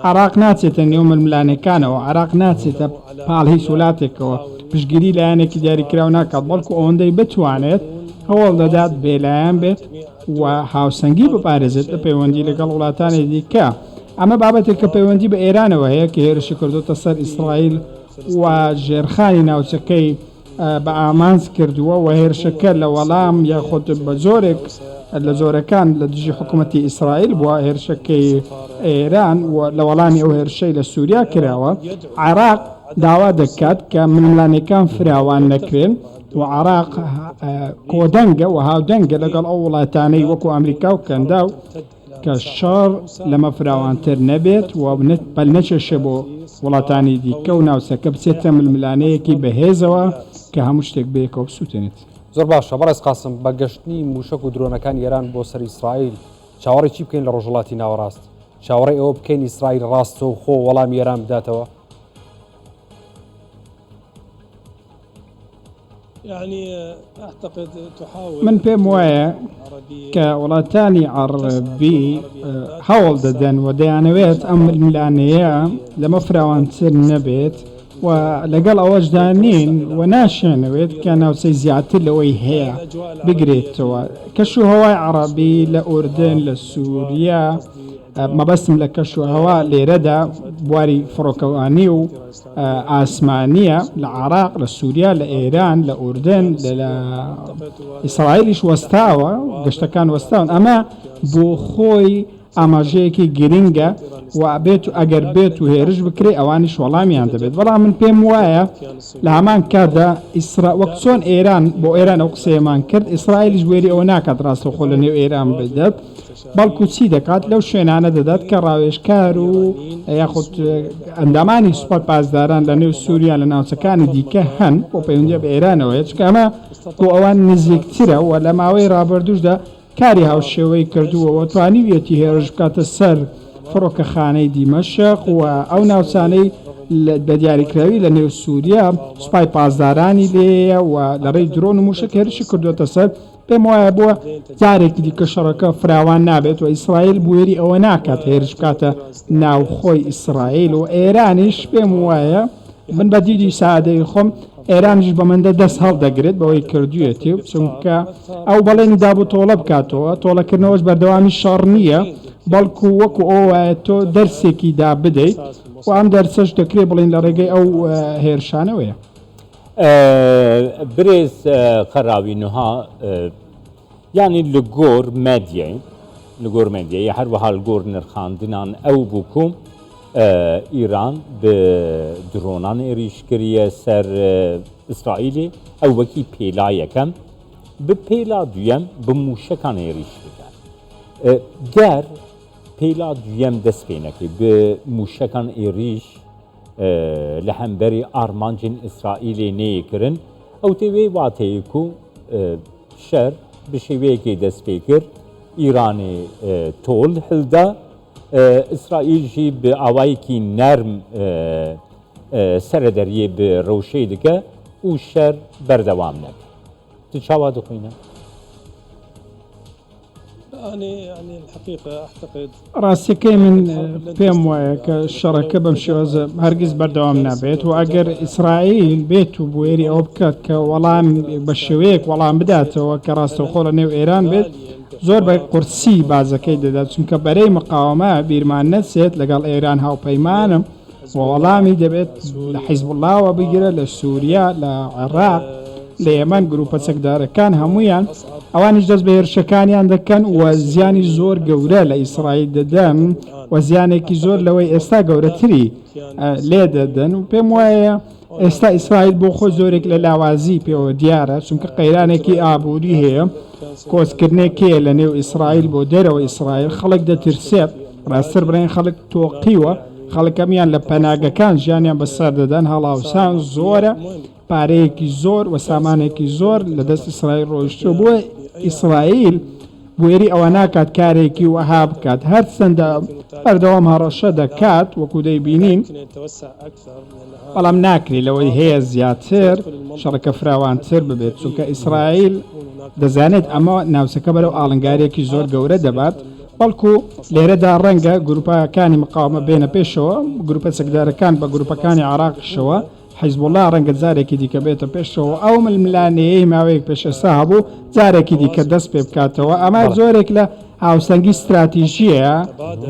Speaker 6: عێراق ناچێتە نێو ململانەکانەوە عێراق ناچێتە پاڵهی سوڵاتێکەوە پشگیری لایەنێکی دیاریکراو ناکات بەڵکو ئەوەندەی بتوانێت هەوڵ دەدات بێلایەن بێت و هاوسەنگی بپارێزێت لە پەیوەندی لەگەڵ وڵاتانی دیکە. ئەمە بابەتێک کە پەیوەندی بە ئێرانەوە هەیە کە هێرشی کردوتە سەر ئیسرائیل و ژێرخانی ناوچەکەی بە ئامانز کردووە و هێرشەکە لە وەڵام یاخۆت بە زۆرێک لە زۆرەکان لە دژی حکوومەتی ئیسرائیل بووە هێرشەکەی ئێران لە وەڵامی ئەو هێرشەی لە سووریا کراوە. عێراق داوا دەکات کە ململانەکان فراوان نەکرێن و عێراق کۆدەنگە و هاودەنگە لەگەڵ ئەو وڵاتانەی وەکو ئەمریکا و کەندا و کە شەڕ لەمە فراوانتر نەبێت و بەل نەچێشە بۆ وڵاتانی دیکە و ناوچەکە بچێتە ململانەیەکی بەهێزەوە کە هەموو شتێک بەیەکەوە بسووتێنێت.
Speaker 3: زۆر باشە بەڕێز قاسم بە گەشتنی موشک و درۆنەکان ئێران بۆ سەر ئیسرائیل چاوەڕێی چی بکەین لە ڕۆژهڵاتی ناوەڕاست؟ چاوەڕێی ئەوە بکەین ئیسرائیل ڕاستە و خۆ وەڵامی ئێران بداتەوە؟
Speaker 6: من پێم وایە کە وڵاتانی عەرەبی هەوڵ دەدەن و دەیانەوێت ئەم ململانەیە لەمە فراوانتر نەبێت و لەگەڵ ئەوەشدا نین و ناشێنەوێت کە ناوچەی زیاتر لەوەی هەیە بگرێتەوە. کەش و هەوای عەرەبی لە ئوردن لە سووریا مەبەستم لە کەش و هەوا لێرەدا بواری فڕۆکەوانی و ئاسمانیە لە عێراق لە سووریا لە ئێران لە ئوردن لە ئیسرائیلیش وەستاوە گەشتەکان وەستاون. ئەمە بۆ خۆی ئاماژەیەکی گرنگە و بێت و ئەگەر بێت و هێرش بکرێ ئەوانیش وەڵامیان دەبێت. بەڵام من پێم وایە لە هەمان کاتدا وەک چۆن ئێران بۆ ئێران ئەو قسەیەمان کرد ئیسرائیلیش وێری ئەوە ناکات ڕاستەوخۆ لە نێو ئێران بدات بەڵکو چی دەکات لەو شوێنانە دەدات کە ڕاوێژکار و یاخود ئەندامانی سوپای پاسداران لە نێو سووریا لە ناوچەکانی دیکە هەن بۆ پەیوەندی بە ئێرانەوە چکە ئەمە بۆ ئەوان نزیکترە و لە ماوەی ڕابردوشدا کاری هاوشێوەی کردووەوە توانیویەتی هێرش بکاتە سەر فڕۆکەخانەی دیمەشق و ئەو ناوچانەی بە دیاریکراوی لە نێو سووریا سوپای پاسدارانی لێیە و لەڕێی درۆن و موشک هێرشی کردوێتە سەر. پێم وایە بووە جارێکی دیکە شەڕەکە فراوان نابێت و ئیسرائیل بوێری ئەوە ناکات هێرش بکاتە ناوخۆی ئیسرائیل و ئێرانیش پێم وایە من بە دیدی سادەی خۆم ئێرانیش بە مندە دەست هەڵدەگرێت بەوەی کردوێتی چونکە ئەو بەڵێنی دابوو تۆڵە بکاتەوە تۆڵەکردنەوەش بەردەوامی شەڕ نییە بەڵکو وەکو ئەو وایە تۆ دەرسێکی دا بدەیت و ئەم دەرسەش دەکرێت بڵین لە ڕێگەی ئەو هێرشانەوەیە.
Speaker 2: برێز قەراوی نوها یعنی لە گۆر مەدیای هەروەها گۆر نرخاندنان ئەو بووکوم ئیران بە درۆنان ئێریشکریە سەر ئیسرائیلی ئەو وەکی پێلا یەکەم بپیلا دویم بموشکان ایریش بکن گر پیلا دویم دست بینکی بموشکان ایریش لحنبری آرمانجین اسرائیلی نیکرن او تیوی واتی کو شر بشوی که دست بکر ایرانی طول حلده اسرائیل جی به آوایی که نرم سردریه به روشه دکه و شر بردوام نکه تو چاوا دخوینه؟
Speaker 5: يعني الحقيقة أعتقد
Speaker 6: ڕاستیەکەی من پێم وایە کە شەڕەکە بەم شێوەزە هەرگیز بەردەوام نابێت و ئەگەر ئیسرائیل بێت و بوێری ئەوە بکات کە وەڵام بە شێوەیەک وەڵام بداتەوە کە ڕاستەوخۆ لە نێو ئێران بێت زۆر بە قورسی بازەکەی دەدات چونکە بەرەی مقاومە بیرمان نەچێت لەگەڵ ئێران هاوپەیمانم وەڵامی دەبێت لە حیزب اللهەوە بگیرە لە سووریا لە عێراق لە ئێمن گروپە چەکدارەکان هەمویان ئەوانش دەست بە هێرشەکانیان دەکەن و زیانی زۆر گەورە لە ئیسرائیل دەدەن و زیانێکی زۆر لەوەی ئێستا گەورەتری لێ دەدەن و پێم وایە ئێستا ئیسرائیل بۆ خۆ زۆرێک لە لاوازی پێوە دیارە چونکە قەیرانێکی ئابووری هەیە کۆچکردنێکەیە لە نێو ئیسرائیل بۆ دەرەوە ئیسرائیل خەڵک دەترسێت ڕاستتر بڕێن خەڵک تۆقیوە خەڵکەمیان لە پەناگەکان ژیانیان بەسەر دەدەن هەڵاوسان زۆرە پارەیەکی زۆر و سامانێکی زۆر لە دەست ئیسرائیل ڕۆیشتووە بۆ ئیسرائیل بوێری ئەوە ناکات کارێکی وەها بکات هەرچەندە بەردەوام هەڕەشە دەکات وەکو دەیبینین بەڵام ناکری لەوەی هەیە زیاتر شەڕەکە فراوانتر ببێت چونکە ئیسرائیل دەزانێت ئەمە ناوچەکە بەرەو ئاڵنگارێکی زۆر گەورە دەبات بەڵکو لێرەدا ڕەنگە گروپەکانی مقاومە بێنە پێشەوە گروپە چەکدارەکان بە گروپەکانی عێراقشەوە حیزب الله ڕەنگە جارێکی دیکە بێتە پێشەوە ئەو ململانەیەی ماوەیەک پێشەسا هەبوو جارێکی دیکە دەست پێ بکاتەوە ئەمە زۆرێک لە هاوسەنگی استراتیژیە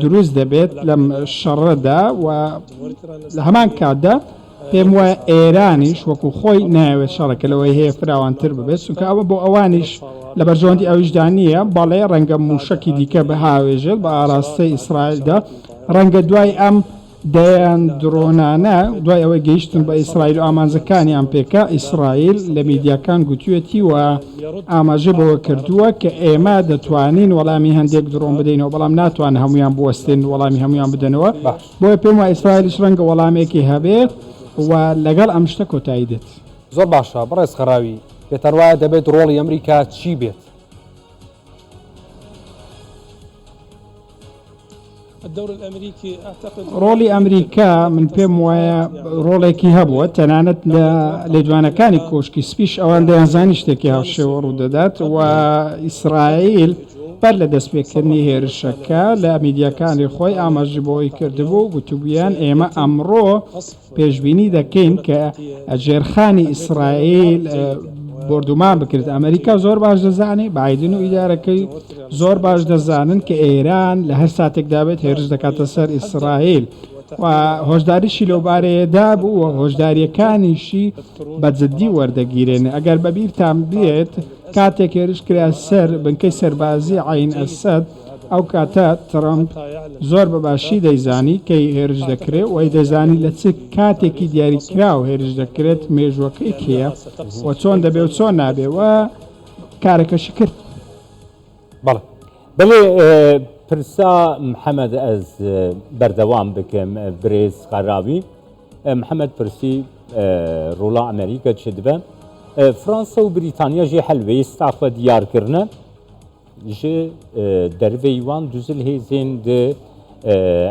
Speaker 6: دروست دەبێت لەم شەڕەدا و لە هەمان کاتدا پێم وایە ئێرانیش وەکو خۆی ناوێت شەڕەکە لەوەی هەیە فراوانتر ببێت چونکە ئەوە بۆ ئەوانیش لە بەرژەوەندی ئەویشدا نییە بەڵێ ڕەنگە موشکی دیکە بە هاوێژێت بە ئاراستەی ئیسرائیلدا ڕەنگە دوای ئەم دەیان درۆنانە دوای ئەوەی گەیشتن بە ئیسرائیل و ئامانجەکانیان پێکە ئیسرائیل لە میدیاکان گوتوێتی و ئاماژە بەوە کردووە کە ئێمە دەتوانین وەڵامی هەندێک درۆن بدەینەوە بەڵام ناتوان هەمویان بوەستێن وەڵامی هەمویان بدەنەوە بۆیە پێم وایە ئیسرائیلش ڕەنگە وەڵامێکی هەبێت و لەگەڵ ئەم شتە کۆتایی دێت
Speaker 3: زۆر باشە بەڕێز خەراوی پێتەر وایە دەبێت ڕۆڵی ئەمریکا چی بێت؟
Speaker 6: ڕۆڵی ئەمریکا من پێم وایە ڕۆڵێکی هەبووە تەنانەت لە لێدوانەکانی کۆشکی سپیش ئەوان دەیانزانی شتێکی هاوشێوە ڕوودەدات و ئیسرائیل بەر لە دەستپێکردنی هێرشەکە لە میدیاکانی خۆی ئاماژی بۆی کردبوو گوتوبیان ئێمە ئەمڕۆ پێشبینی دەکەین کە ئەجێرخانی ئیسرائیل بردومان بکرێت ئەمریکا زۆر باش دەزانێت بایدن و ئیدارەکەی زۆر باش دەزانن کە ئێران لە هەر ساتێکدا بێت هێرش دەکاتە سەر ئیسرائیل و هۆشداریشی لەوبارەیەدا بوو و هۆشداریەکانیشی بەجددی وەردەگیرێن ئەگەر بەبیرتان بێت کاتێک هێرش کرا سەر بنکەی سەربازی عین ئەسەد ئەو کاتە ترامپ زۆر بەباشی دەیزانی کەی هێرش دەکرێت وی دەزانی لە چ کاتێکی دیاریکرا و هێرش دەکرێت مێژوەکەی کێە و چۆن دەبێ و چۆن نابێەوە کارەکەشی کرد
Speaker 2: بەڵێ پرسا محەممەد ئەز بەردەوام بکەم برێز قەراوی محەممەد پرسی ڕۆڵا ئەمریکا چ دبە فرانسا و بریتانیا ژێ هەلوێستا خۆ دیارکردنە ji derveyê wan duzil hêzên di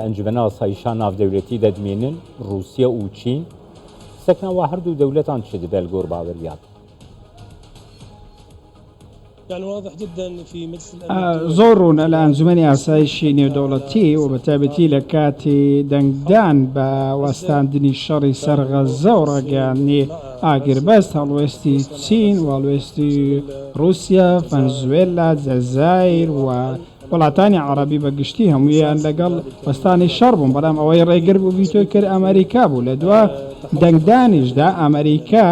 Speaker 2: encumena asayişa navdewletî de dimênin Rûsya û Çîn sekna wa her du dewletan çi dibe li gor baweriyan
Speaker 6: زۆر ڕوونە لە ئەنجومەنی ئاسایشی نێودەوڵەتی و بەتابەتی لە کاتی دەنگدان بە وەستاندنی شەڕی سەرغەزە و ڕاگەیاندنی ئاگربەست هەڵوێستی چین و هەڵوێستی رووسیا ڤەنزوێلا جەزایر و وڵاتانی عەرەبی بەگشتی هەموویان لەگەڵ وەستانی شەڕ بوون بەڵام ئەوەی ڕێگر بوو ڤیتۆی کرد ئەمریکا بوو لە دووە دەنگدانیشدا ئەمریکا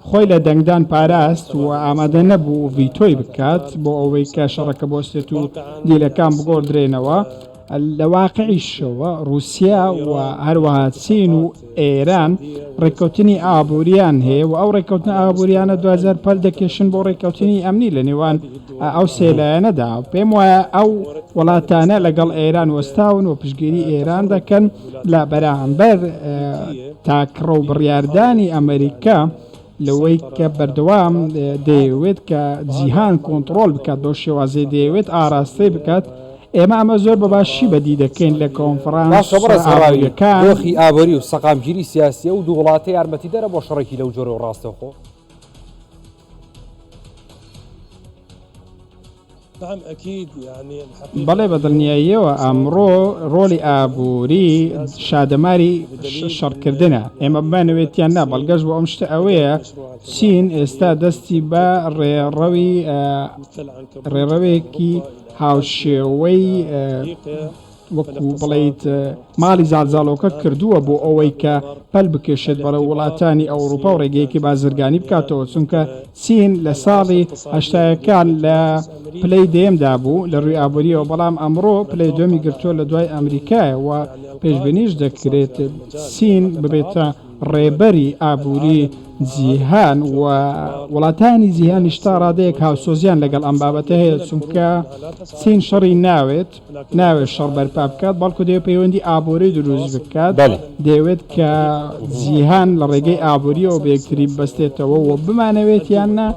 Speaker 6: خۆی لە دەنگدان پاراست و ئامادە نەبوو ڤیتۆی بکات بۆ ئەوەی کە شەڕەکە بۆستێت و دیلەکان بگۆڕدرێنەوە لە واقعیشەوە رووسیا و هەروەها چین و ئێران ڕێککەوتنی ئابوووریان هەیە و ئەو ڕێککەوتنە ئابوووریانە 2005 دەکێشن بۆ ڕێککەوتنی ئەمنی لە نێوان ئەو سێلایەنەدا پێم وایە ئەو وڵاتانە لەگەڵ ئێران وەستاون و پشگیری ئێران دەکەن لە بەرامبەر تاکڕە و بڕیاردانی ئەمریکا لەوەی کە بەردەوام دەیەوێت کە جیهان کۆنتترۆل بکات بۆ شێوازەی دەیەوێت ئاراستەی بکات ئێمە ئەمە زۆر بەباشی بەدی دەکەین لە کۆنفرانسەکان
Speaker 3: دۆخی ئابووری و سەقامگیری سیاسیە و دوو وڵاتی یارمەتی دەرە بۆ شەڕێکی لەو جۆرە و ڕاستەوخۆ
Speaker 6: بەڵێ بەدڵنیاییەوە ئەمڕۆ ڕۆلی ئابووری شادەماری شەڕکردنە ئێمە بمانەوێتیان نا بەڵگەشت بۆ ئەم شتە ئەوەیە چین ئێستا دەستی بە ڕێڕەوێکی هاوشێوەی وەکو بڵیت ماڵی زالزالۆکە کردووە بۆ ئەوەی کە پەل بکێشێت بەرە وڵاتانی ئەوروپا و ڕێگەیەکی بازرگانی بکاتەوە چونکە چین لە ساڵی هەشتایەکان لە پلەی دێمدا بوو لە ڕووی ئابووریەوە بەڵام ئەمڕۆ پلەی دومی گرتووە لە دوای ئەمریکایە و پێشبینیش دەکرێت چین ببێتە ڕێبەری ئابووری جیهان و وڵاتانی جیهانیش تا ڕادەیەک هاوسۆزیان لەگەڵ ئەم بابەتە هەیە چونکە چین شەڕی ناوێت شەڕ بەرپا بکات بەڵکو دەوێت پەیوەندی ئابووری دروست بکات دەوێت کە جیهان لە ڕێگەی ئابووریەوە بە یەکتری بەستێتەوە و بمانەوێت یاننا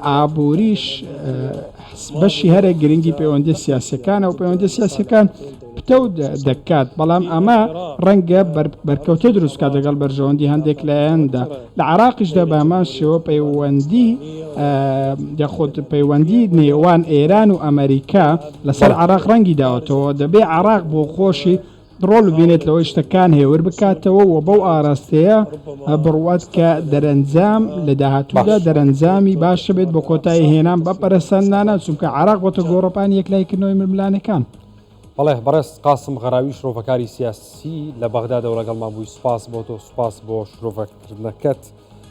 Speaker 6: ئابووریش بەشی هەرە گرنگی پەیوەندی سیاسەکانە و پەیوەندی سیاسەکان پتە دەکات بەڵام ئەمە ڕەنگە بەرکەوتە دروستکات لەگەڵ بەرژەوەندی هەندێک لایەندا لە عراقیشدا بامان شێوە پەیوەندی یاخۆت پەیوەندی نێوان ئێران و ئەمریکا لەسەر عراق ڕەنگی داوەتەوە دەبێ عراق بۆ خۆشی ڕۆڵ ببینێت لەوەی شتەکان هێور بکاتەوە و بەو ئاراستەیە بڕوات کە دەرەنجام لە داهاتوودا دەرەنجامی باشە بێت بۆ کۆتایی هێنان بە پەرسەندانە چونکە عراق بۆتە گۆڕۆپانی یەکلایکردنەوەی ململانەکان.
Speaker 3: بەڵێ بەڕێز قاسم غەراوی شرۆڤەکاری سیاسی لە بەغدادەوە لەگەڵمان بووی سوپاس بۆ تۆ سوپاس بۆ شرۆڤەکردنەکەت.